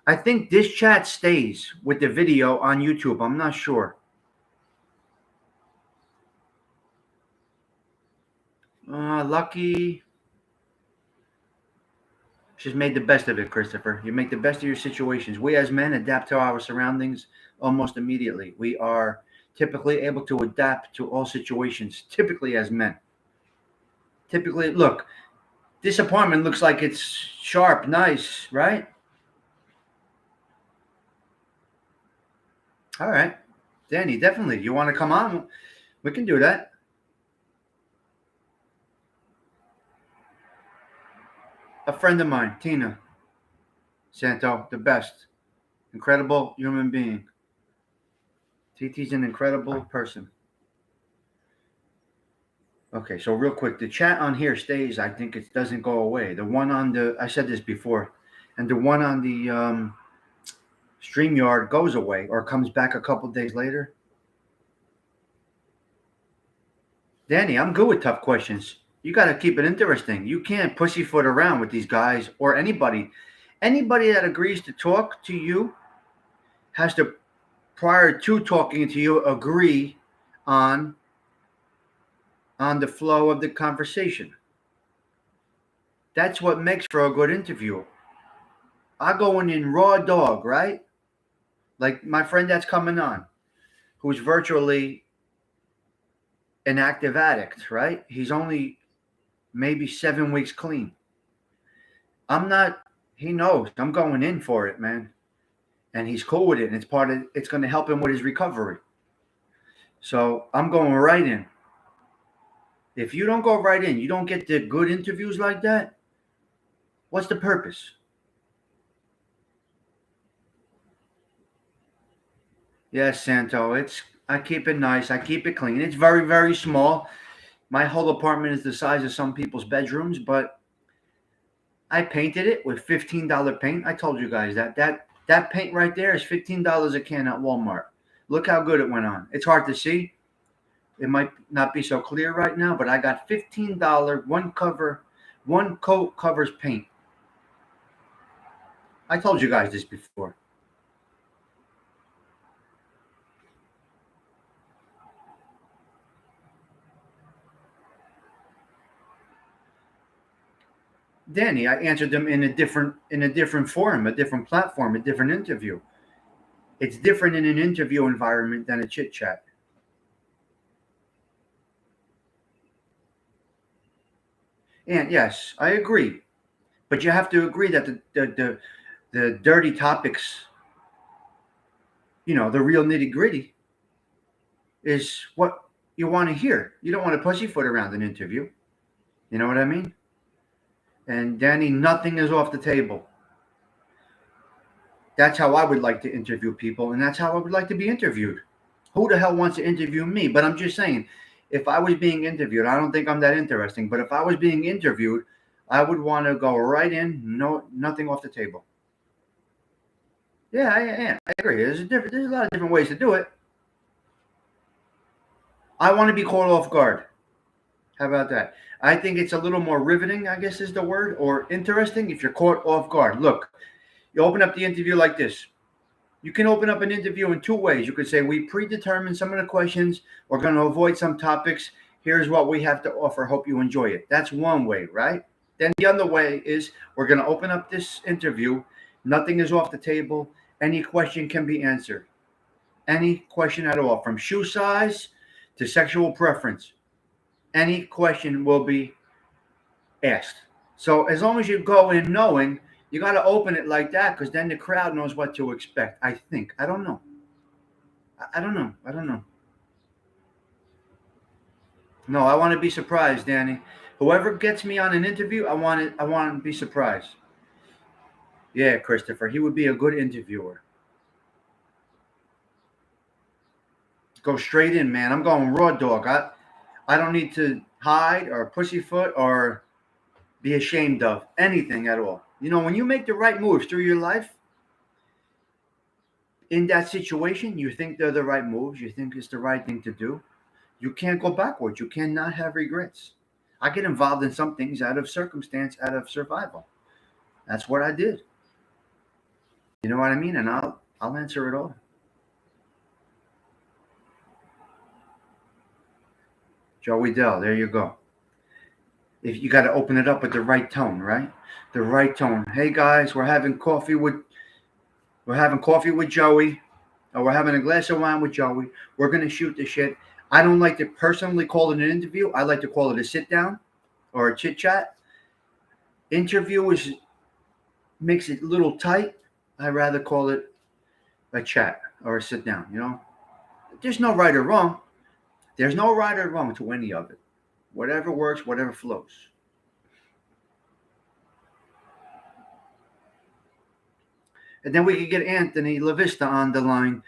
I think this chat stays with the video on YouTube. I'm not sure. Lucky. She's made the best of it, Christopher. You make the best of your situations. We as men adapt to our surroundings almost immediately. We are typically able to adapt to all situations, typically as men. Typically, look, this apartment looks like it's sharp, nice, right? All right. Danny, definitely. You want to come on? We can do that. A friend of mine, Tina Santo, the best. Incredible human being. TT's an incredible person. Okay, so real quick, the chat on here stays. I think it doesn't go away. The one on the, I said this before, and the one on the StreamYard goes away or comes back a couple days later. Danny, I'm good with tough questions. You got to keep it interesting. You can't pussyfoot around with these guys or anybody. Anybody that agrees to talk to you has to, prior to talking to you, agree on the flow of the conversation. That's what makes for a good interview. I go in raw dog, right? Like my friend that's coming on, who's virtually an active addict, right? He's only maybe 7 weeks clean. I'm not, he knows I'm going in for it, man. And he's cool with it. And it's going to help him with his recovery. So I'm going right in. If you don't go right in, you don't get the good interviews like that. What's the purpose? Yes, Santo. I keep it nice. I keep it clean. It's very, very small. My whole apartment is the size of some people's bedrooms, but I painted it with $15 paint. I told you guys that paint right there is $15 a can at Walmart. Look how good it went on. It's hard to see. It might not be so clear right now, but I got $15 one coat covers paint. I told you guys this before. Danny, I answered them in a different forum, a different platform, a different interview. It's different in an interview environment than a chit chat. And yes, I agree, but you have to agree that the dirty topics, the real nitty gritty, is what you want to hear. You don't want to pussyfoot around an interview. You know what I mean? And Danny, nothing is off the table. That's how I would like to interview people, and that's how I would like to be interviewed. Who the hell wants to interview me? But I'm just saying, if I was being interviewed, I don't think I'm that interesting, but if I was being interviewed, I would want to go right in, nothing off the table. Yeah, I agree. There's a lot of different ways to do it. I want to be caught off guard. How about that? I think it's a little more riveting, I guess is the word, or interesting if you're caught off guard. Look, you open up the interview like this. You can open up an interview in two ways. You could say, we predetermined some of the questions. We're going to avoid some topics. Here's what we have to offer. Hope you enjoy it. That's one way, right? Then the other way is we're going to open up this interview. Nothing is off the table. Any question can be answered. Any question at all, from shoe size to sexual preference. Any question will be asked. So as long as you go in knowing, you got to open it like that, because then the crowd knows what to expect. I think. I don't know. I don't know. I don't know. No, I want to be surprised, Danny. Whoever gets me on an interview, I want it. I want to be surprised. Yeah, Christopher, he would be a good interviewer. Go straight in, man. I'm going raw dog. I don't need to hide or pussyfoot or be ashamed of anything at all. When you make the right moves through your life in that situation, you think they're the right moves. You think it's the right thing to do. You can't go backwards. You cannot have regrets. I get involved in some things out of circumstance, out of survival. That's what I did. You know what I mean? And I'll answer it all. Joey Dell, there you go. If you got to open it up with the right tone, right? The right tone. Hey guys, we're having coffee with Joey, or we're having a glass of wine with Joey. We're gonna shoot the shit. I don't like to personally call it an interview. I like to call it a sit down or a chit chat. Interview is makes it a little tight. I rather call it a chat or a sit down. There's no right or wrong. There's no right or wrong to any of it. Whatever works, whatever flows. And then we could get Anthony LaVista on the line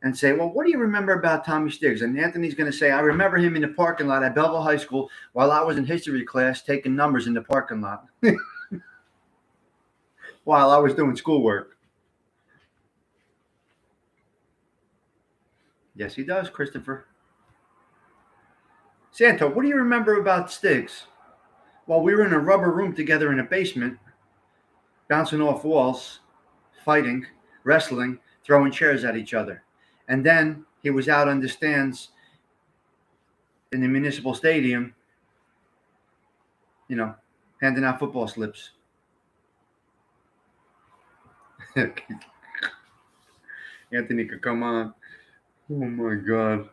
and say, well, what do you remember about Tommy Stigs? And Anthony's going to say, I remember him in the parking lot at Belleville High School while I was in history class taking numbers in the parking lot while I was doing schoolwork. Yes, he does, Christopher. Santo, what do you remember about Stigs? Well, we were in a rubber room together in a basement, bouncing off walls, fighting, wrestling, throwing chairs at each other. And then he was out on the stands in the municipal stadium, you know, handing out football slips. Anthony could come on. Oh my God.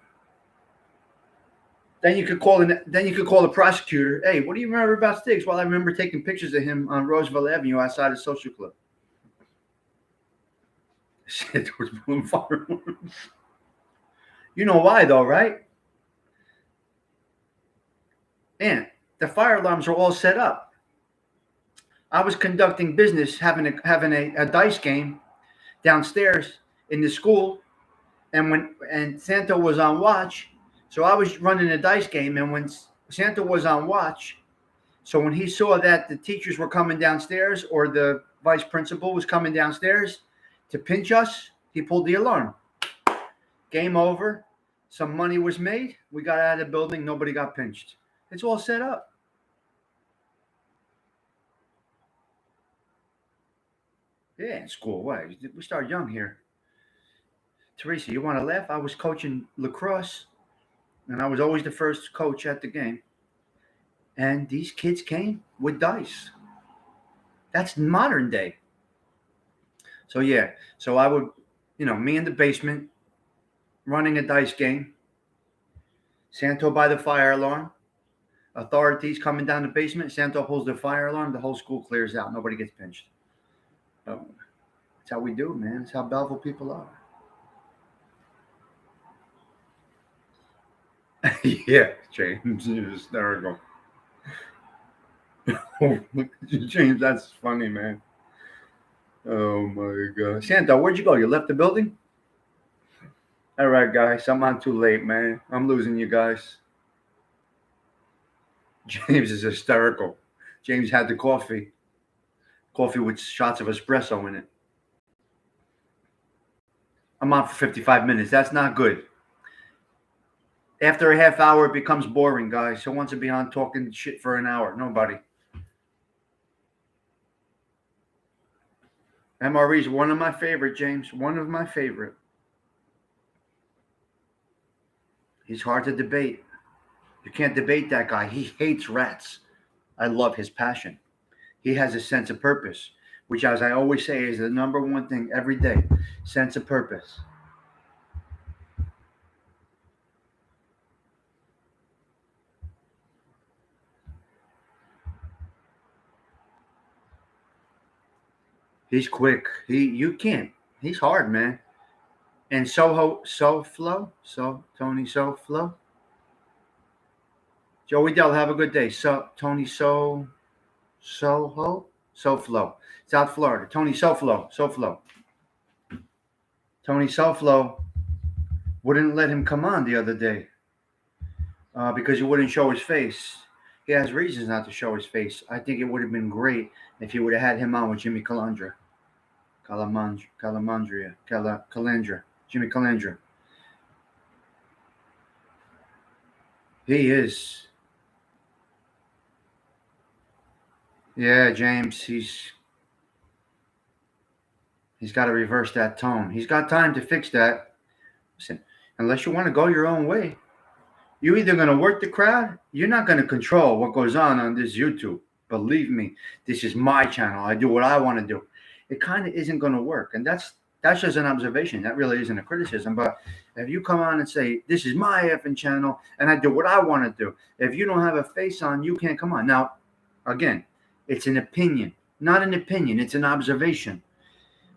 Then you could call the prosecutor. Hey, what do you remember about Stiggs? Well, I remember taking pictures of him on Roosevelt Avenue outside a social club. Shit, was blue firearms. You know why though, right? And the fire alarms are all set up. I was conducting business, having a dice game downstairs in the school, and Santa was on watch, so I was running a dice game, and when Santa was on watch, so when he saw that the teachers were coming downstairs or the vice principal was coming downstairs to pinch us, he pulled the alarm. Game over. Some money was made. We got out of the building. Nobody got pinched. It's all set up. Yeah, in school. Why? We start young here. Teresa, you want to laugh? I was coaching lacrosse, and I was always the first coach at the game. And these kids came with dice. That's modern day. So yeah, so I would, me in the basement running a dice game. Santo by the fire alarm. Authorities coming down the basement. Santo pulls the fire alarm. The whole school clears out. Nobody gets pinched. So that's how we do, man. That's how Belleville people are. Yeah, James, you're hysterical. James, that's funny, man. Oh my God, Santo, where'd you go? You left the building? All right, guys, I'm on too late, man. I'm losing you guys. James is hysterical. James had the coffee with shots of espresso in it. I'm on for 55 minutes. That's not good. After a half hour, it becomes boring, guys. Who wants to be on talking shit for an hour? Nobody. MRE's one of my favorite, James. One of my favorite. He's hard to debate. You can't debate that guy. He hates rats. I love his passion. He has a sense of purpose, which, as I always say, is the number one thing every day. Sense of purpose. He's quick. You can't. He's hard, man. And Soho SoFlo, Tony SoFlo. Joey Dell, have a good day. Tony Soho SoFlo, South Florida. Tony SoFlo. Tony SoFlo wouldn't let him come on the other day because he wouldn't show his face. He has reasons not to show his face. I think it would have been great if he would have had him on with Jimmy Calandra, Jimmy Calandra. He is. Yeah, James. He's got to reverse that tone. He's got time to fix that. Listen, unless you want to go your own way, you're either going to work the crowd. You're not going to control what goes on this YouTube. Believe me, this is my channel. I do what I want to do. It kind of isn't going to work, and that's just an observation. That really isn't a criticism. But if you come on and say this is my effing channel and I do what I want to do, if you don't have a face on, you can't come on. Now, again, it's an opinion, not an opinion. It's an observation.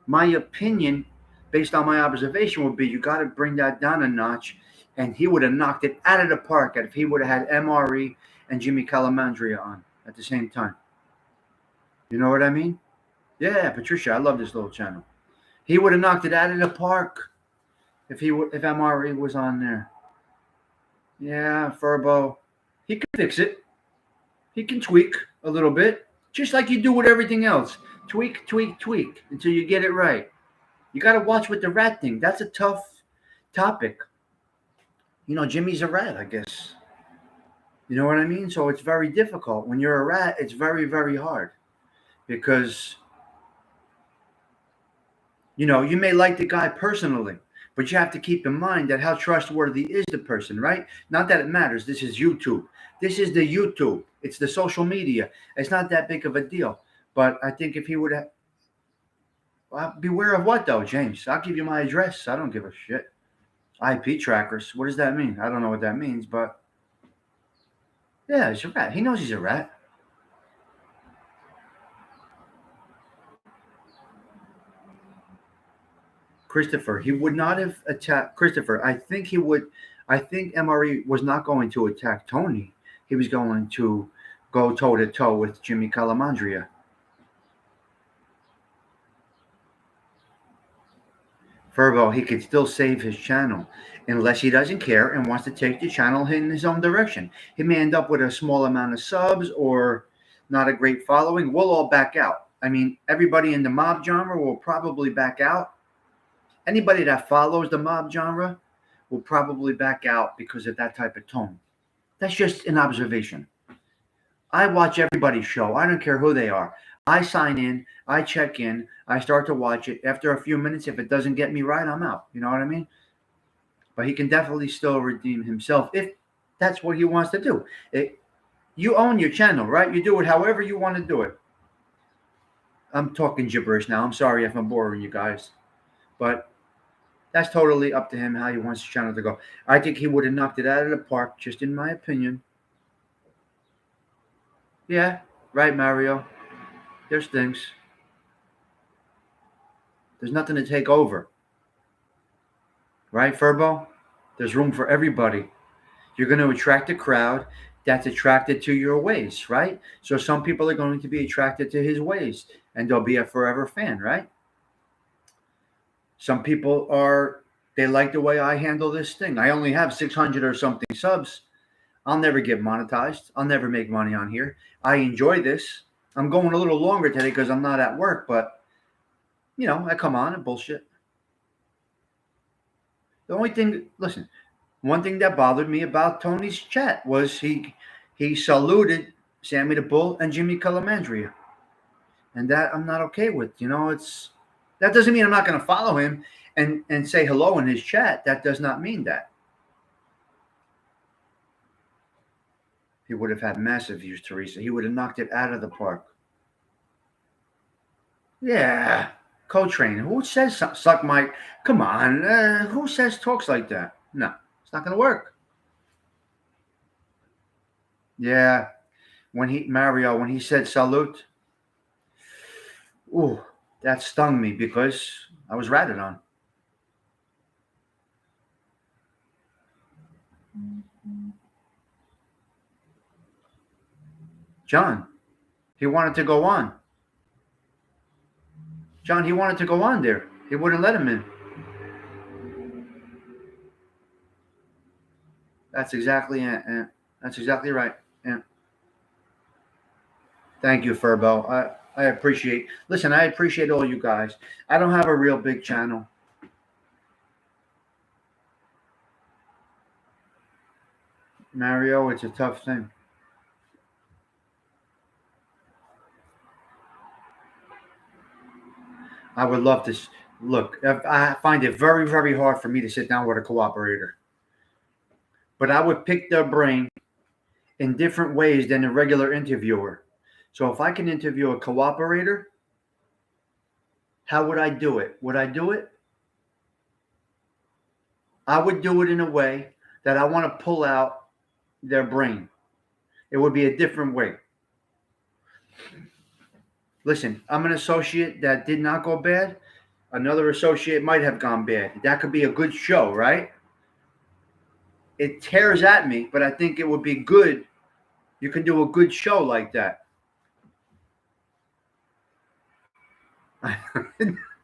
My opinion, based on my observation, would be you got to bring that down a notch, and he would have knocked it out of the park if he would have had MRE and Jimmy Calamandria on at the same time. You know what I mean? Yeah, Patricia, I love this little channel. He would have knocked it out of the park if MRE was on there. Yeah, Furbo, he can fix it. He can tweak a little bit, just like you do with everything else. Tweak until you get it right. You got to watch with the rat thing. That's a tough topic. You know, Jimmy's a rat, I guess. You know what I mean? So it's very difficult. When you're a rat, it's very, very hard because, you know, you may like the guy personally, but you have to keep in mind that how trustworthy is the person, right? Not that it matters. This is YouTube. This is the YouTube. It's the social media. It's not that big of a deal. But I think if he would have, well, beware of what though, James? I'll give you my address. I don't give a shit. IP trackers. What does that mean? I don't know what that means, but yeah, he's a rat. He knows he's a rat. Christopher, he would not have attacked Christopher. I think he would. I think MRE was not going to attack Tony. He was going to go toe to toe with Jimmy Calamandria. Furbo, he could still save his channel unless he doesn't care and wants to take the channel in his own direction. He may end up with a small amount of subs or not a great following. We'll all back out. I mean, everybody in the mob genre will probably back out. Anybody that follows the mob genre will probably back out because of that type of tone. That's just an observation. I watch everybody's show. I don't care who they are. I sign in, I check in, I start to watch it. After a few minutes, if it doesn't get me right, I'm out. You know what I mean? But he can definitely still redeem himself if that's what he wants to do. You own your channel, right? You do it however you want to do it. I'm talking gibberish now. I'm sorry if I'm boring you guys. But that's totally up to him how he wants his channel to go. I think he would have knocked it out of the park, just in my opinion. Yeah, right, Mario. There's things. There's nothing to take over. Right, Furbo? There's room for everybody. You're going to attract a crowd that's attracted to your ways, right? So some people are going to be attracted to his ways, and they'll be a forever fan, right? Some people they like the way I handle this thing. I only have 600 or something subs. I'll never get monetized. I'll never make money on here. I enjoy this. I'm going a little longer today because I'm not at work, but, you know, I come on and bullshit. The only thing, listen, one thing that bothered me about Tony's chat was he saluted Sammy the Bull and Jimmy Calamandria. And that I'm not okay with. You know, that doesn't mean I'm not going to follow him and say hello in his chat. That does not mean that. He would have had massive views, Teresa. He would have knocked it out of the park. Yeah. Co-train. Who says suck my... Come on. Who says talks like that? No. It's not going to work. Yeah. When he said salute, ooh, that stung me because I was ratted on. John, he wanted to go on. John, he wanted to go on there. He wouldn't let him in. That's exactly it. That's exactly right. Yeah. Thank you, Furbo. I appreciate. Listen, I appreciate all you guys. I don't have a real big channel. Mario, it's a tough thing. I would love to look. I find it very, very hard for me to sit down with a cooperator, but I would pick their brain in different ways than a regular interviewer. So if I can interview a cooperator, how would I do it? Would I do it? I would do it in a way that I want to pull out their brain. It would be a different way. Listen, I'm an associate that did not go bad. Another associate might have gone bad. That could be a good show, right? It tears at me, but I think it would be good. You can do a good show like that.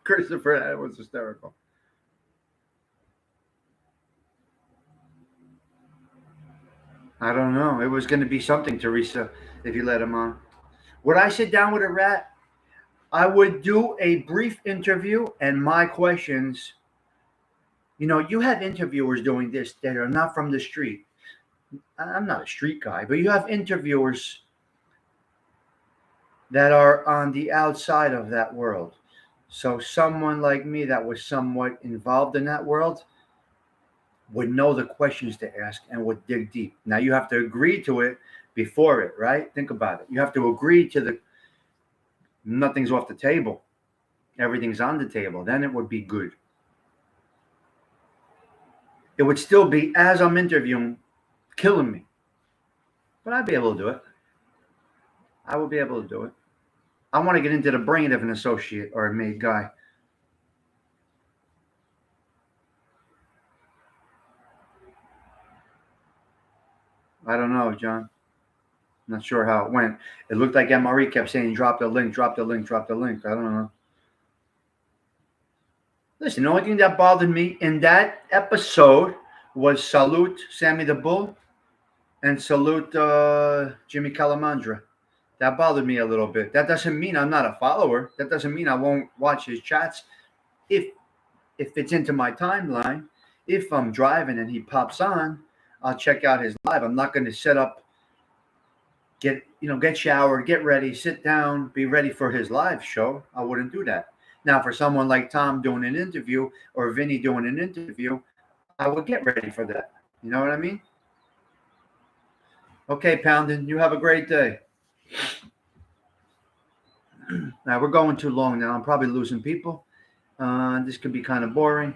Christopher, that was hysterical. I don't know. It was going to be something, Teresa, if you let him on. Would I sit down with a rat? I would do a brief interview and my questions. You know, you have interviewers doing this that are not from the street. I'm not a street guy, but you have interviewers that are on the outside of that world. So someone like me that was somewhat involved in that world would know the questions to ask and would dig deep. Now you have to agree to it before it, right? Think about it. You have to agree to the nothing's off the table. Everything's on the table. Then it would be good. It would still be as I'm interviewing, killing me. But I'd be able to do it. I would be able to do it. I want to get into the brain of an associate or a made guy. I don't know, John. Not sure how it went. It looked like MRE kept saying, drop the link, drop the link, drop the link. I don't know. Listen, the only thing that bothered me in that episode was salute Sammy the Bull and salute Jimmy Calamandra. That bothered me a little bit. That doesn't mean I'm not a follower. That doesn't mean I won't watch his chats if it's into my timeline. If I'm driving and he pops on, I'll check out his live. I'm not going to set up, get showered, get ready, sit down, be ready for his live show. I wouldn't do that. Now, for someone like Tom doing an interview or Vinny doing an interview, I would get ready for that. You know what I mean? Okay, Poundin, you have a great day. Now, we're going too long now. I'm probably losing people. This could be kind of boring.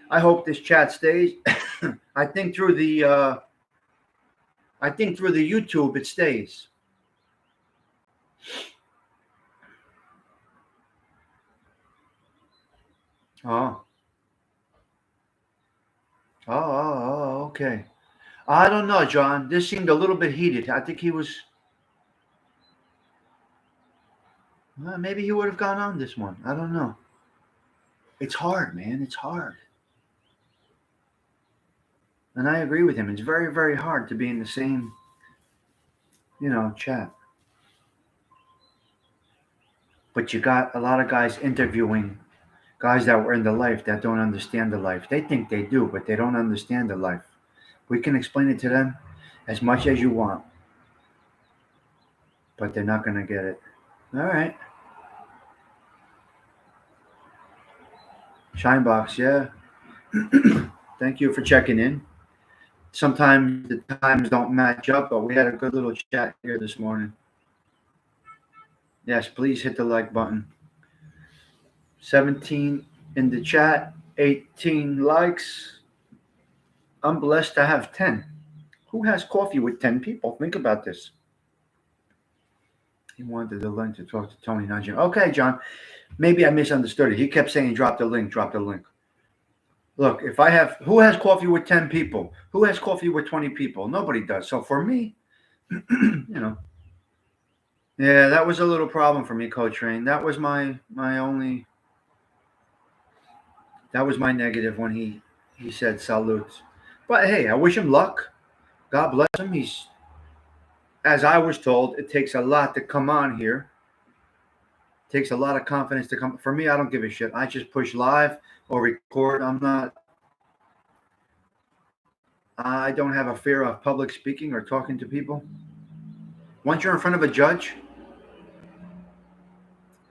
I hope this chat stays. I think through the YouTube it stays. Oh. Oh, okay. I don't know, John. This seemed a little bit heated. I think he was. Well, maybe he would have gone on this one. I don't know. It's hard, man. It's hard. And I agree with him. It's very, very hard to be in the same, chat. But you got a lot of guys interviewing guys that were in the life that don't understand the life. They think they do, but they don't understand the life. We can explain it to them as much as you want, but they're not going to get it. All right. Shinebox, yeah. Thank you for checking in. Sometimes the times don't match up, but we had a good little chat here this morning. Yes, please hit the like button. 17 in the chat, 18 likes. I'm blessed to have 10. Who has coffee with 10 people? Think about this. He wanted the link to talk to Tony, not Jim. Okay, John. Maybe I misunderstood it. He kept saying drop the link, drop the link. Look, if I have, who has coffee with 10 people? Who has coffee with 20 people? Nobody does. So for me, you know, yeah, that was a little problem for me, Coach Rain. That was my only, that was my negative when he said salutes. But hey, I wish him luck. God bless him. He's, as I was told, it takes a lot to come on here. It takes a lot of confidence to come. For me, I don't give a shit. I just push live or record. I don't have a fear of public speaking or talking to people. Once you're in front of a judge,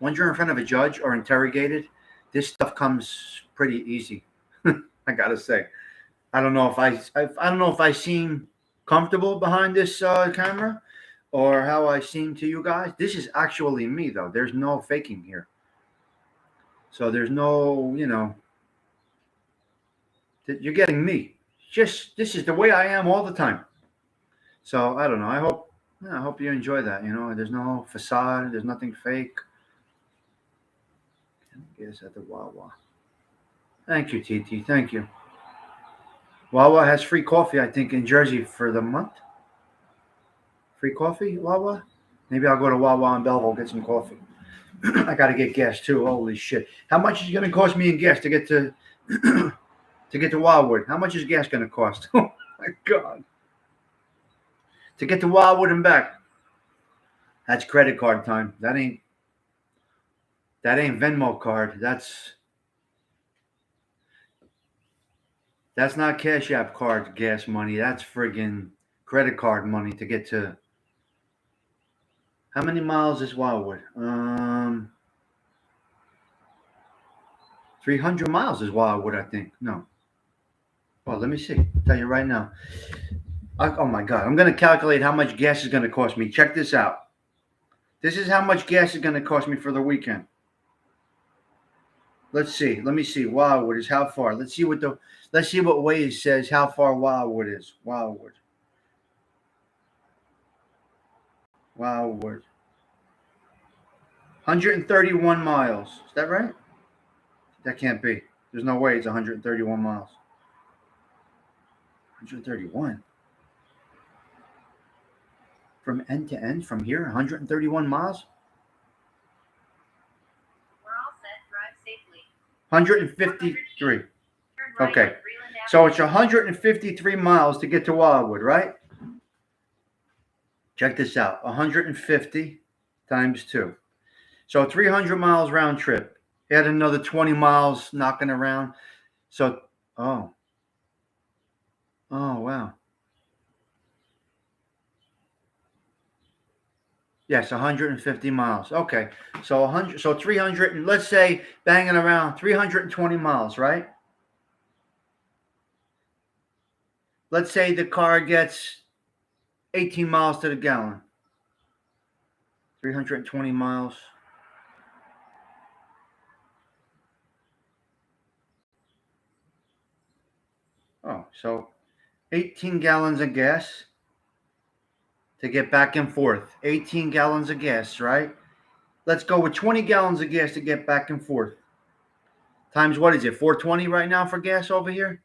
once you're in front of a judge or interrogated, this stuff comes pretty easy. I gotta say, I don't know if I seem comfortable behind this camera or how I seem to you guys. This is actually me, though. There's no faking here. So there's no, you're getting me. Just this is the way I am all the time. So I don't know. I hope you enjoy that. There's no facade. There's nothing fake. Get us at the Wawa. Thank you, TT. Thank you. Wawa has free coffee, I think, in Jersey for the month. Free coffee, Wawa? Maybe I'll go to Wawa in Belleville, get some coffee. I got to get gas too. Holy shit! How much is it going to cost me in gas to get to to get to Wildwood? How much is gas going to cost? Oh my god! To get to Wildwood and back. That's credit card time. That ain't Venmo card. That's not Cash App card gas money. That's friggin' credit card money to get to. How many miles is Wildwood? 300 miles is Wildwood, I think. No. Well, let me see. I'll tell you right now. Oh my God. I'm going to calculate how much gas is going to cost me. Check this out. This is how much gas is going to cost me for the weekend. Let's see. Let me see. Wildwood is how far? Let's see what Waze says how far Wildwood is. Wildwood. 131 miles. Is that right? That can't be. There's no way it's 131 miles. 131? From end to end, from here, 131 miles? We're all set. Drive safely. 153. Okay. So it's 153 miles to get to Wildwood, right? Check this out. 150 times 2. So 300 miles round trip. Add another 20 miles knocking around. So, oh, wow. Yes, 150 miles. Okay. So 300, and let's say banging around 320 miles, right? Let's say the car gets 18 miles to the gallon. 320 miles. Oh, so 18 gallons of gas to get back and forth. 18 gallons of gas, right? Let's go with 20 gallons of gas to get back and forth. Times what is it? 420 right now for gas over here?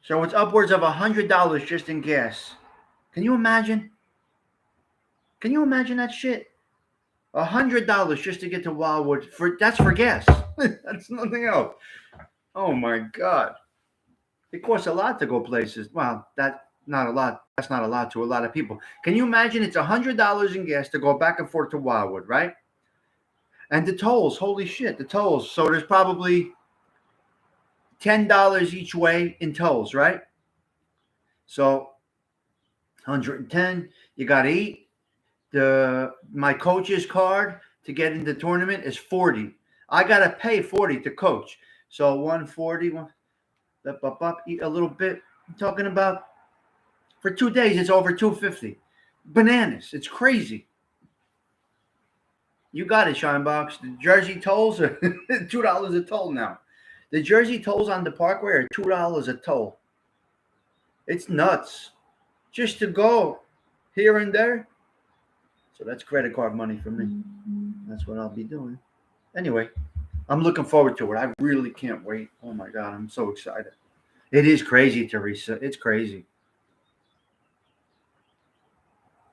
So it's upwards of $100 just in gas. Can you imagine? Can you imagine that shit? $100 just to get to Wildwood. That's for gas. That's nothing else. Oh my God. It costs a lot to go places. Well, that's not a lot. That's not a lot to a lot of people. Can you imagine it's $100 in gas to go back and forth to Wildwood, right? And the tolls, holy shit, the tolls. So there's probably $10 each way in tolls, right? So 110, you got to eat. My coach's card to get into the tournament is 40. I got to pay 40 to coach. So 140, eat a little bit. I'm talking about for 2 days, it's over 250. Bananas. It's crazy. You got it, Shinebox. The Jersey tolls are $2 a toll now. The Jersey tolls on the Parkway are $2 a toll. It's nuts. Just to go here and there. So that's credit card money for me. That's what I'll be doing. Anyway, I'm looking forward to it. I really can't wait. Oh my God, I'm so excited. It is crazy, Teresa. It's crazy.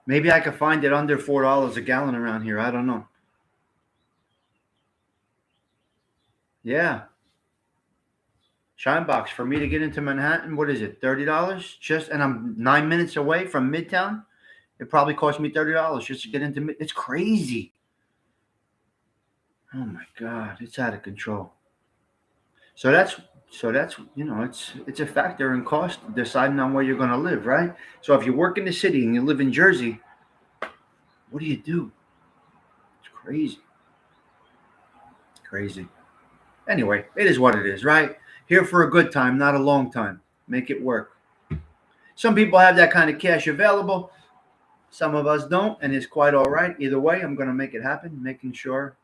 Maybe I could find it under $4 a gallon around here. I don't know. Yeah. Shine box for me to get into Manhattan. What is it? $30? Just and I'm 9 minutes away from Midtown. It probably cost me $30 just to get into It's crazy. Oh my God, it's out of control. So that's it's a factor in cost deciding on where you're going to live, right? So if you work in the city and you live in Jersey, what do you do? It's crazy, crazy. Anyway, it is what it is, right? Here for a good time, not a long time. Make it work. Some people have that kind of cash available. Some of us don't, and it's quite all right. Either way, I'm going to make it happen, making sure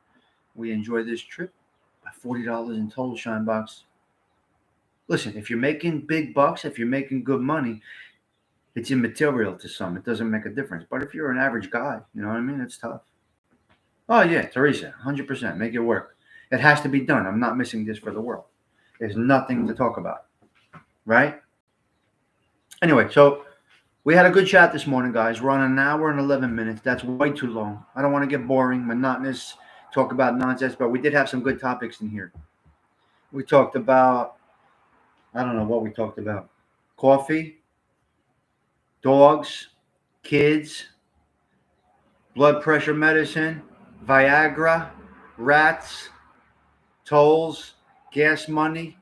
we enjoy this trip. $40 in total, Shine Box. Listen, if you're making big bucks, if you're making good money, it's immaterial to some. It doesn't make a difference. But if you're an average guy, you know what I mean? It's tough. Oh, yeah, Teresa, 100%. Make it work. It has to be done. I'm not missing this for the world. There's nothing to talk about, right? Anyway, so we had a good chat this morning, guys. We're on an hour and 11 minutes. That's way too long. I don't want to get boring, monotonous, talk about nonsense, but we did have some good topics in here. We talked about, I don't know what we talked about. Coffee, dogs, kids, blood pressure medicine, Viagra, rats, tolls, gas money.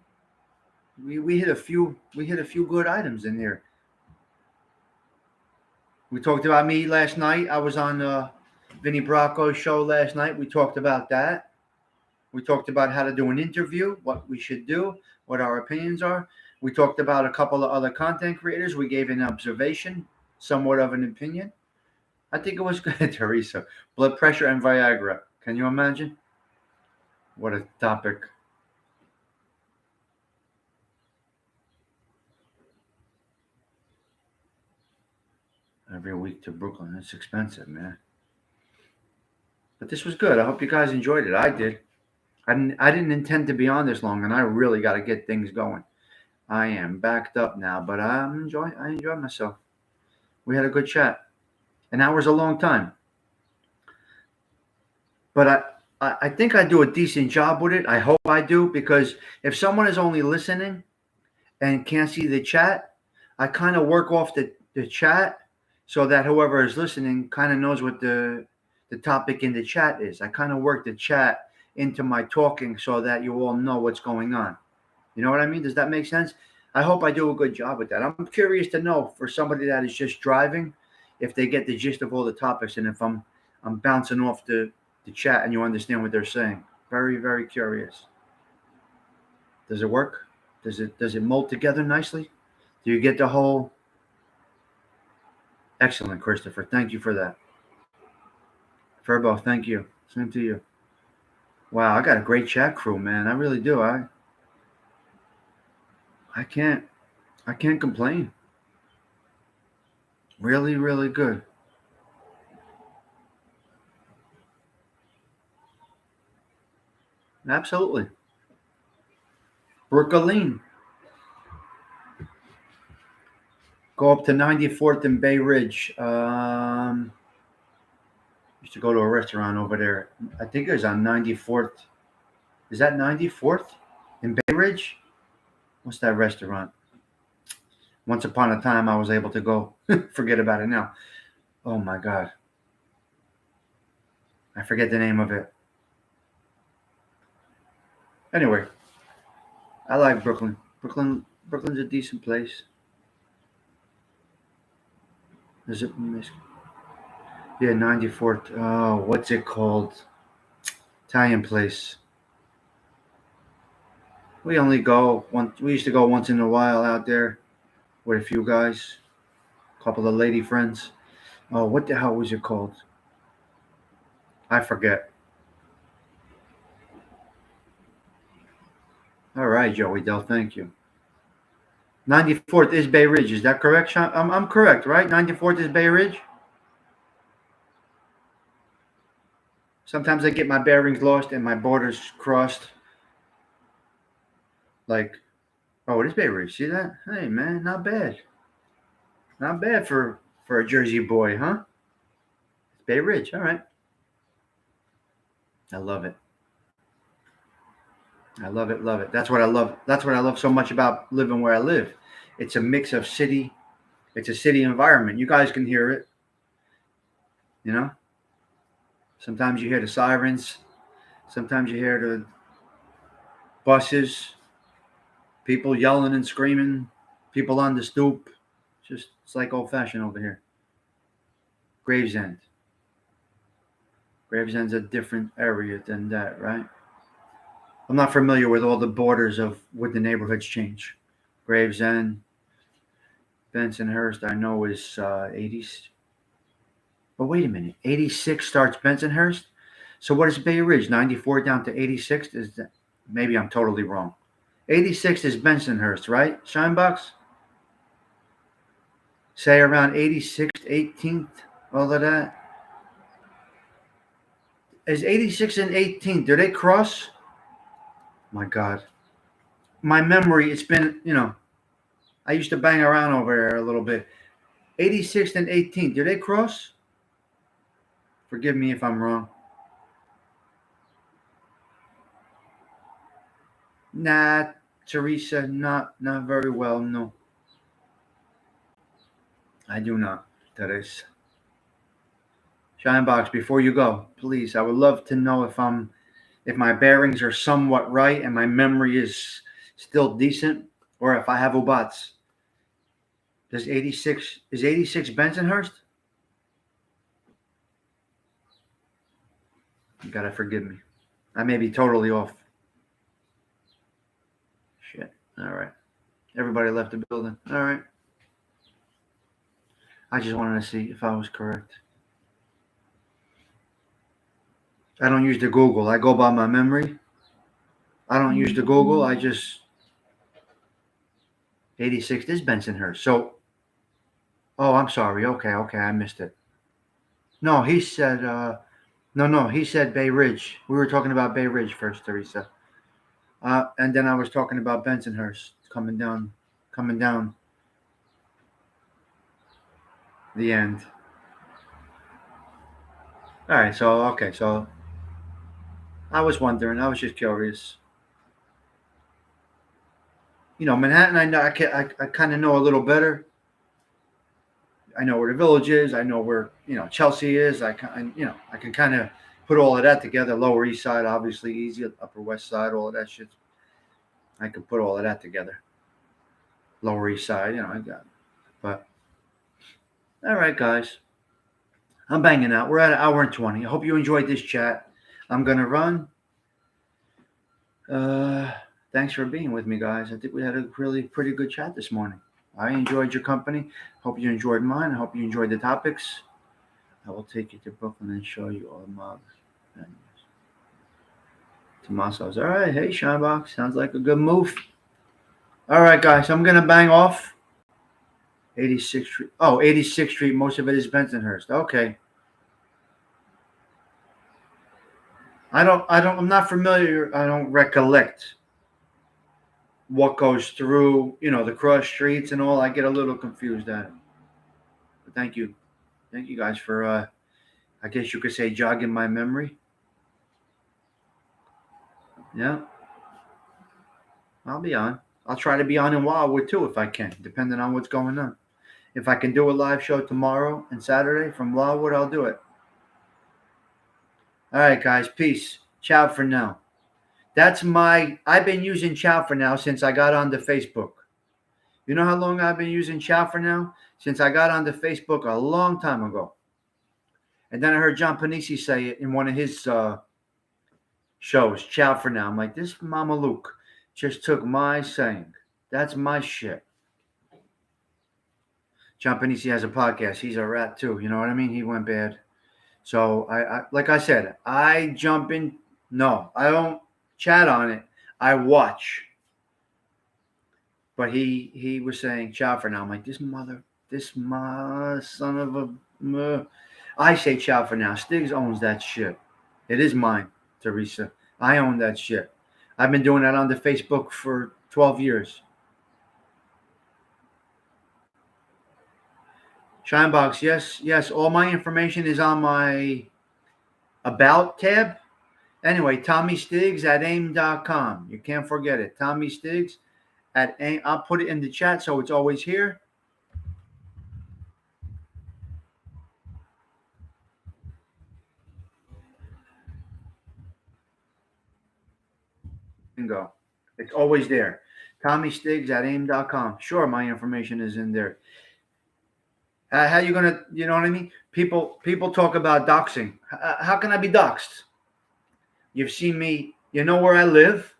We hit a few good items in there. We talked about me last night. I was on Vinny Bracco's show last night. We talked about that. We talked about how to do an interview, what we should do, what our opinions are. We talked about a couple of other content creators. We gave an observation, somewhat of an opinion. I think it was good, Teresa. Blood pressure and Viagra. Can you imagine? What a topic. Every week to Brooklyn. It's expensive, man. But this was good. I hope you guys enjoyed it. I did. I didn't intend to be on this long, and I really got to get things going. I am backed up now, but I enjoy myself. We had a good chat. An hour's a long time, but I think I do a decent job with it. I hope I do, because if someone is only listening and can't see the chat, I kind of work off the chat so that whoever is listening kind of knows what the topic in the chat is. I kind of work the chat into my talking so that you all know what's going on. You know what I mean? Does that make sense? I hope I do a good job with that. I'm curious to know, for somebody that is just driving, if they get the gist of all the topics, and if I'm bouncing off the chat and you understand what they're saying. Very, very curious. Does it work? Does it mold together nicely? Do you get the whole? Excellent, Christopher. Thank you for that. Furbo, thank you. Same to you. Wow, I got a great chat crew, man. I really do. I can't complain. Really, really good. Absolutely. Brooklyn. Go up to 94th and Bay Ridge. Used to go to a restaurant over there. I think it was on 94th. Is that 94th in Bay Ridge? What's that restaurant? Once upon a time, I was able to go. Forget about it now. Oh my God. I forget the name of it. Anyway, I like Brooklyn. Brooklyn's a decent place. Is it? Yeah, 94th. Oh, what's it called? Italian place. We only go once. We used to go once in a while out there with a few guys, a couple of lady friends. Oh, what the hell was it called? I forget. All right, Joey Dell. Thank you. 94th is Bay Ridge. Is that correct, Sean? I'm correct, right? 94th is Bay Ridge. Sometimes I get my bearings lost and my borders crossed. Like, oh, it is Bay Ridge. See that? Hey, man, not bad. Not bad for a Jersey boy, huh? It's Bay Ridge. All right. I love it. I love it. Love it. That's what I love. That's what I love so much about living where I live. It's a mix of city. It's a city environment. You guys can hear it. You know. Sometimes you hear the sirens. Sometimes you hear the buses. People yelling and screaming. People on the stoop. Just it's like old fashioned over here. Gravesend. Gravesend's a different area than that, right? I'm not familiar with all the borders of what the neighborhoods change. Gravesend, Bensonhurst, I know is 80s. But wait a minute, 86 starts Bensonhurst. So what is Bay Ridge? 94 down to 86? Is that maybe I'm totally wrong? 86 is Bensonhurst, right? Shinebox? Say around 86th, 18th, all of that. Is 86 and 18th? Do they cross? My God, my memory. It's been I used to bang around over there a little bit. 86th and 18th. Do they cross? Forgive me if I'm wrong. Nah, Teresa, not very well. No, I do not. Teresa. Shinebox, before you go, please, I would love to know if my bearings are somewhat right and my memory is still decent, or if I have ubats. Does 86 is 86 Bensonhurst? You gotta forgive me. I may be totally off. Shit. All right. Everybody left the building. All right. I just wanted to see if I was correct. I don't use the Google. I go by my memory. I don't use the Google. I just 86 is Bensonhurst. So, oh, I'm sorry. Okay, I missed it. No, he said no, he said Bay Ridge. We were talking about Bay Ridge first, Teresa. And then I was talking about Bensonhurst coming down the end. All right, so okay, so I was wondering. I was just curious. Manhattan. I know. I kind of know a little better. I know where the village is. I know where Chelsea is. I can kind of put all of that together. Lower East Side, obviously easy. Upper West Side, all of that shit. I could put all of that together. Lower East Side, I got it. But all right, guys, I'm banging out. We're at an hour and 20. I hope you enjoyed this chat. I'm gonna run. Uh, Thanks for being with me, guys. I think we had a really pretty good chat this morning. I enjoyed your company. Hope you enjoyed mine. I hope you enjoyed the topics. I will take you to Brooklyn and show you all the mobs. Tommaso's. All right. Hey, Shinebox. Sounds like a good move. All right, guys. I'm going to bang off. 86th Street. Oh, 86th Street. Most of it is Bensonhurst. Okay. I'm not familiar. I don't recollect what goes through, the cross streets and all. I get a little confused at it. But thank you. Thank you guys for, I guess you could say, jogging my memory. Yeah. I'll be on. I'll try to be on in Wildwood too if I can, depending on what's going on. If I can do a live show tomorrow and Saturday from Wildwood, I'll do it. All right, guys. Peace. Ciao for now. I've been using Ciao for now since I got onto Facebook. You know how long I've been using Ciao for now? Since I got onto Facebook a long time ago. And then I heard John Panisi say it in one of his shows, Ciao for now. I'm like, this Mama Luke just took my saying. That's my shit. John Panisi has a podcast. He's a rat too. You know what I mean? He went bad. So I like I said, I jump in. No, I don't chat on it. I watch. But he was saying ciao for now. I'm like, this son of a. I say ciao for now. Stigs owns that shit. It is mine, Teresa. I own that shit. I've been doing that on the Facebook for 12 years. Shinebox, yes, yes. All my information is on my About tab. Anyway, Tommy Stigs at aim.com. You can't forget it. Tommy Stigs at aim. I'll put it in the chat so it's always here. Bingo. It's always there. Tommy Stigs at aim.com. Sure, my information is in there. How you gonna? You know what I mean? People talk about doxing. How can I be doxed? You've seen me. You know where I live.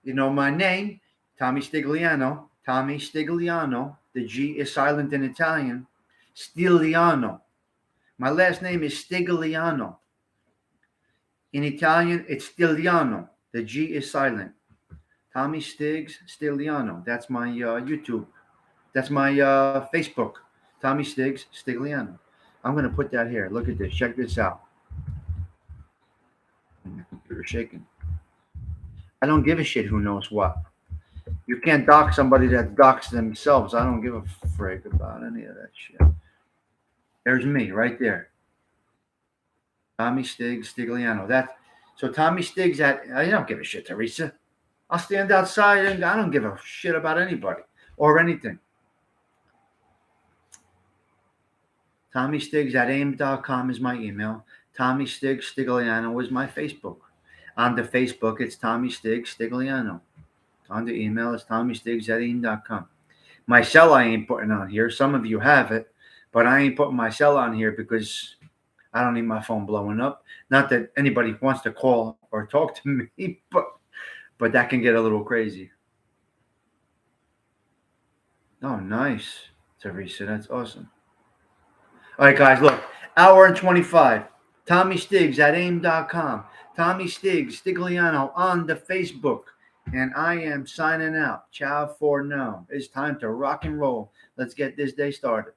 You know my name, Tommy Stigliano. Tommy Stigliano. The G is silent in Italian. Stigliano. My last name is Stigliano. In Italian, it's Stigliano. The G is silent. Tommy Stigs Stigliano. That's my YouTube. That's my Facebook. Tommy Stigs Stigliano. I'm going to put that here. Look at this. Check this out. My computer's shaking. I don't give a shit who knows what. You can't dox somebody that dox themselves. I don't give a frig about any of that shit. There's me right there. Tommy Stigs Stigliano. So Tommy Stigs I don't give a shit, Teresa. I'll stand outside and I don't give a shit about anybody or anything. Tommy Stigs at aim.com is my email. Tommy Stigs Stigliano is my Facebook. On the Facebook, it's Tommy Stigs Stigliano. On the email, it's Tommy Stigs at aim.com. My cell I ain't putting on here. Some of you have it, but I ain't putting my cell on here because I don't need my phone blowing up. Not that anybody wants to call or talk to me, but that can get a little crazy. Oh, nice, Teresa. That's awesome. All right, guys, look. Hour and 25. Tommy Stigs at aim.com. Tommy Stigs Stigliano on the Facebook. And I am signing out. Ciao for now. It's time to rock and roll. Let's get this day started.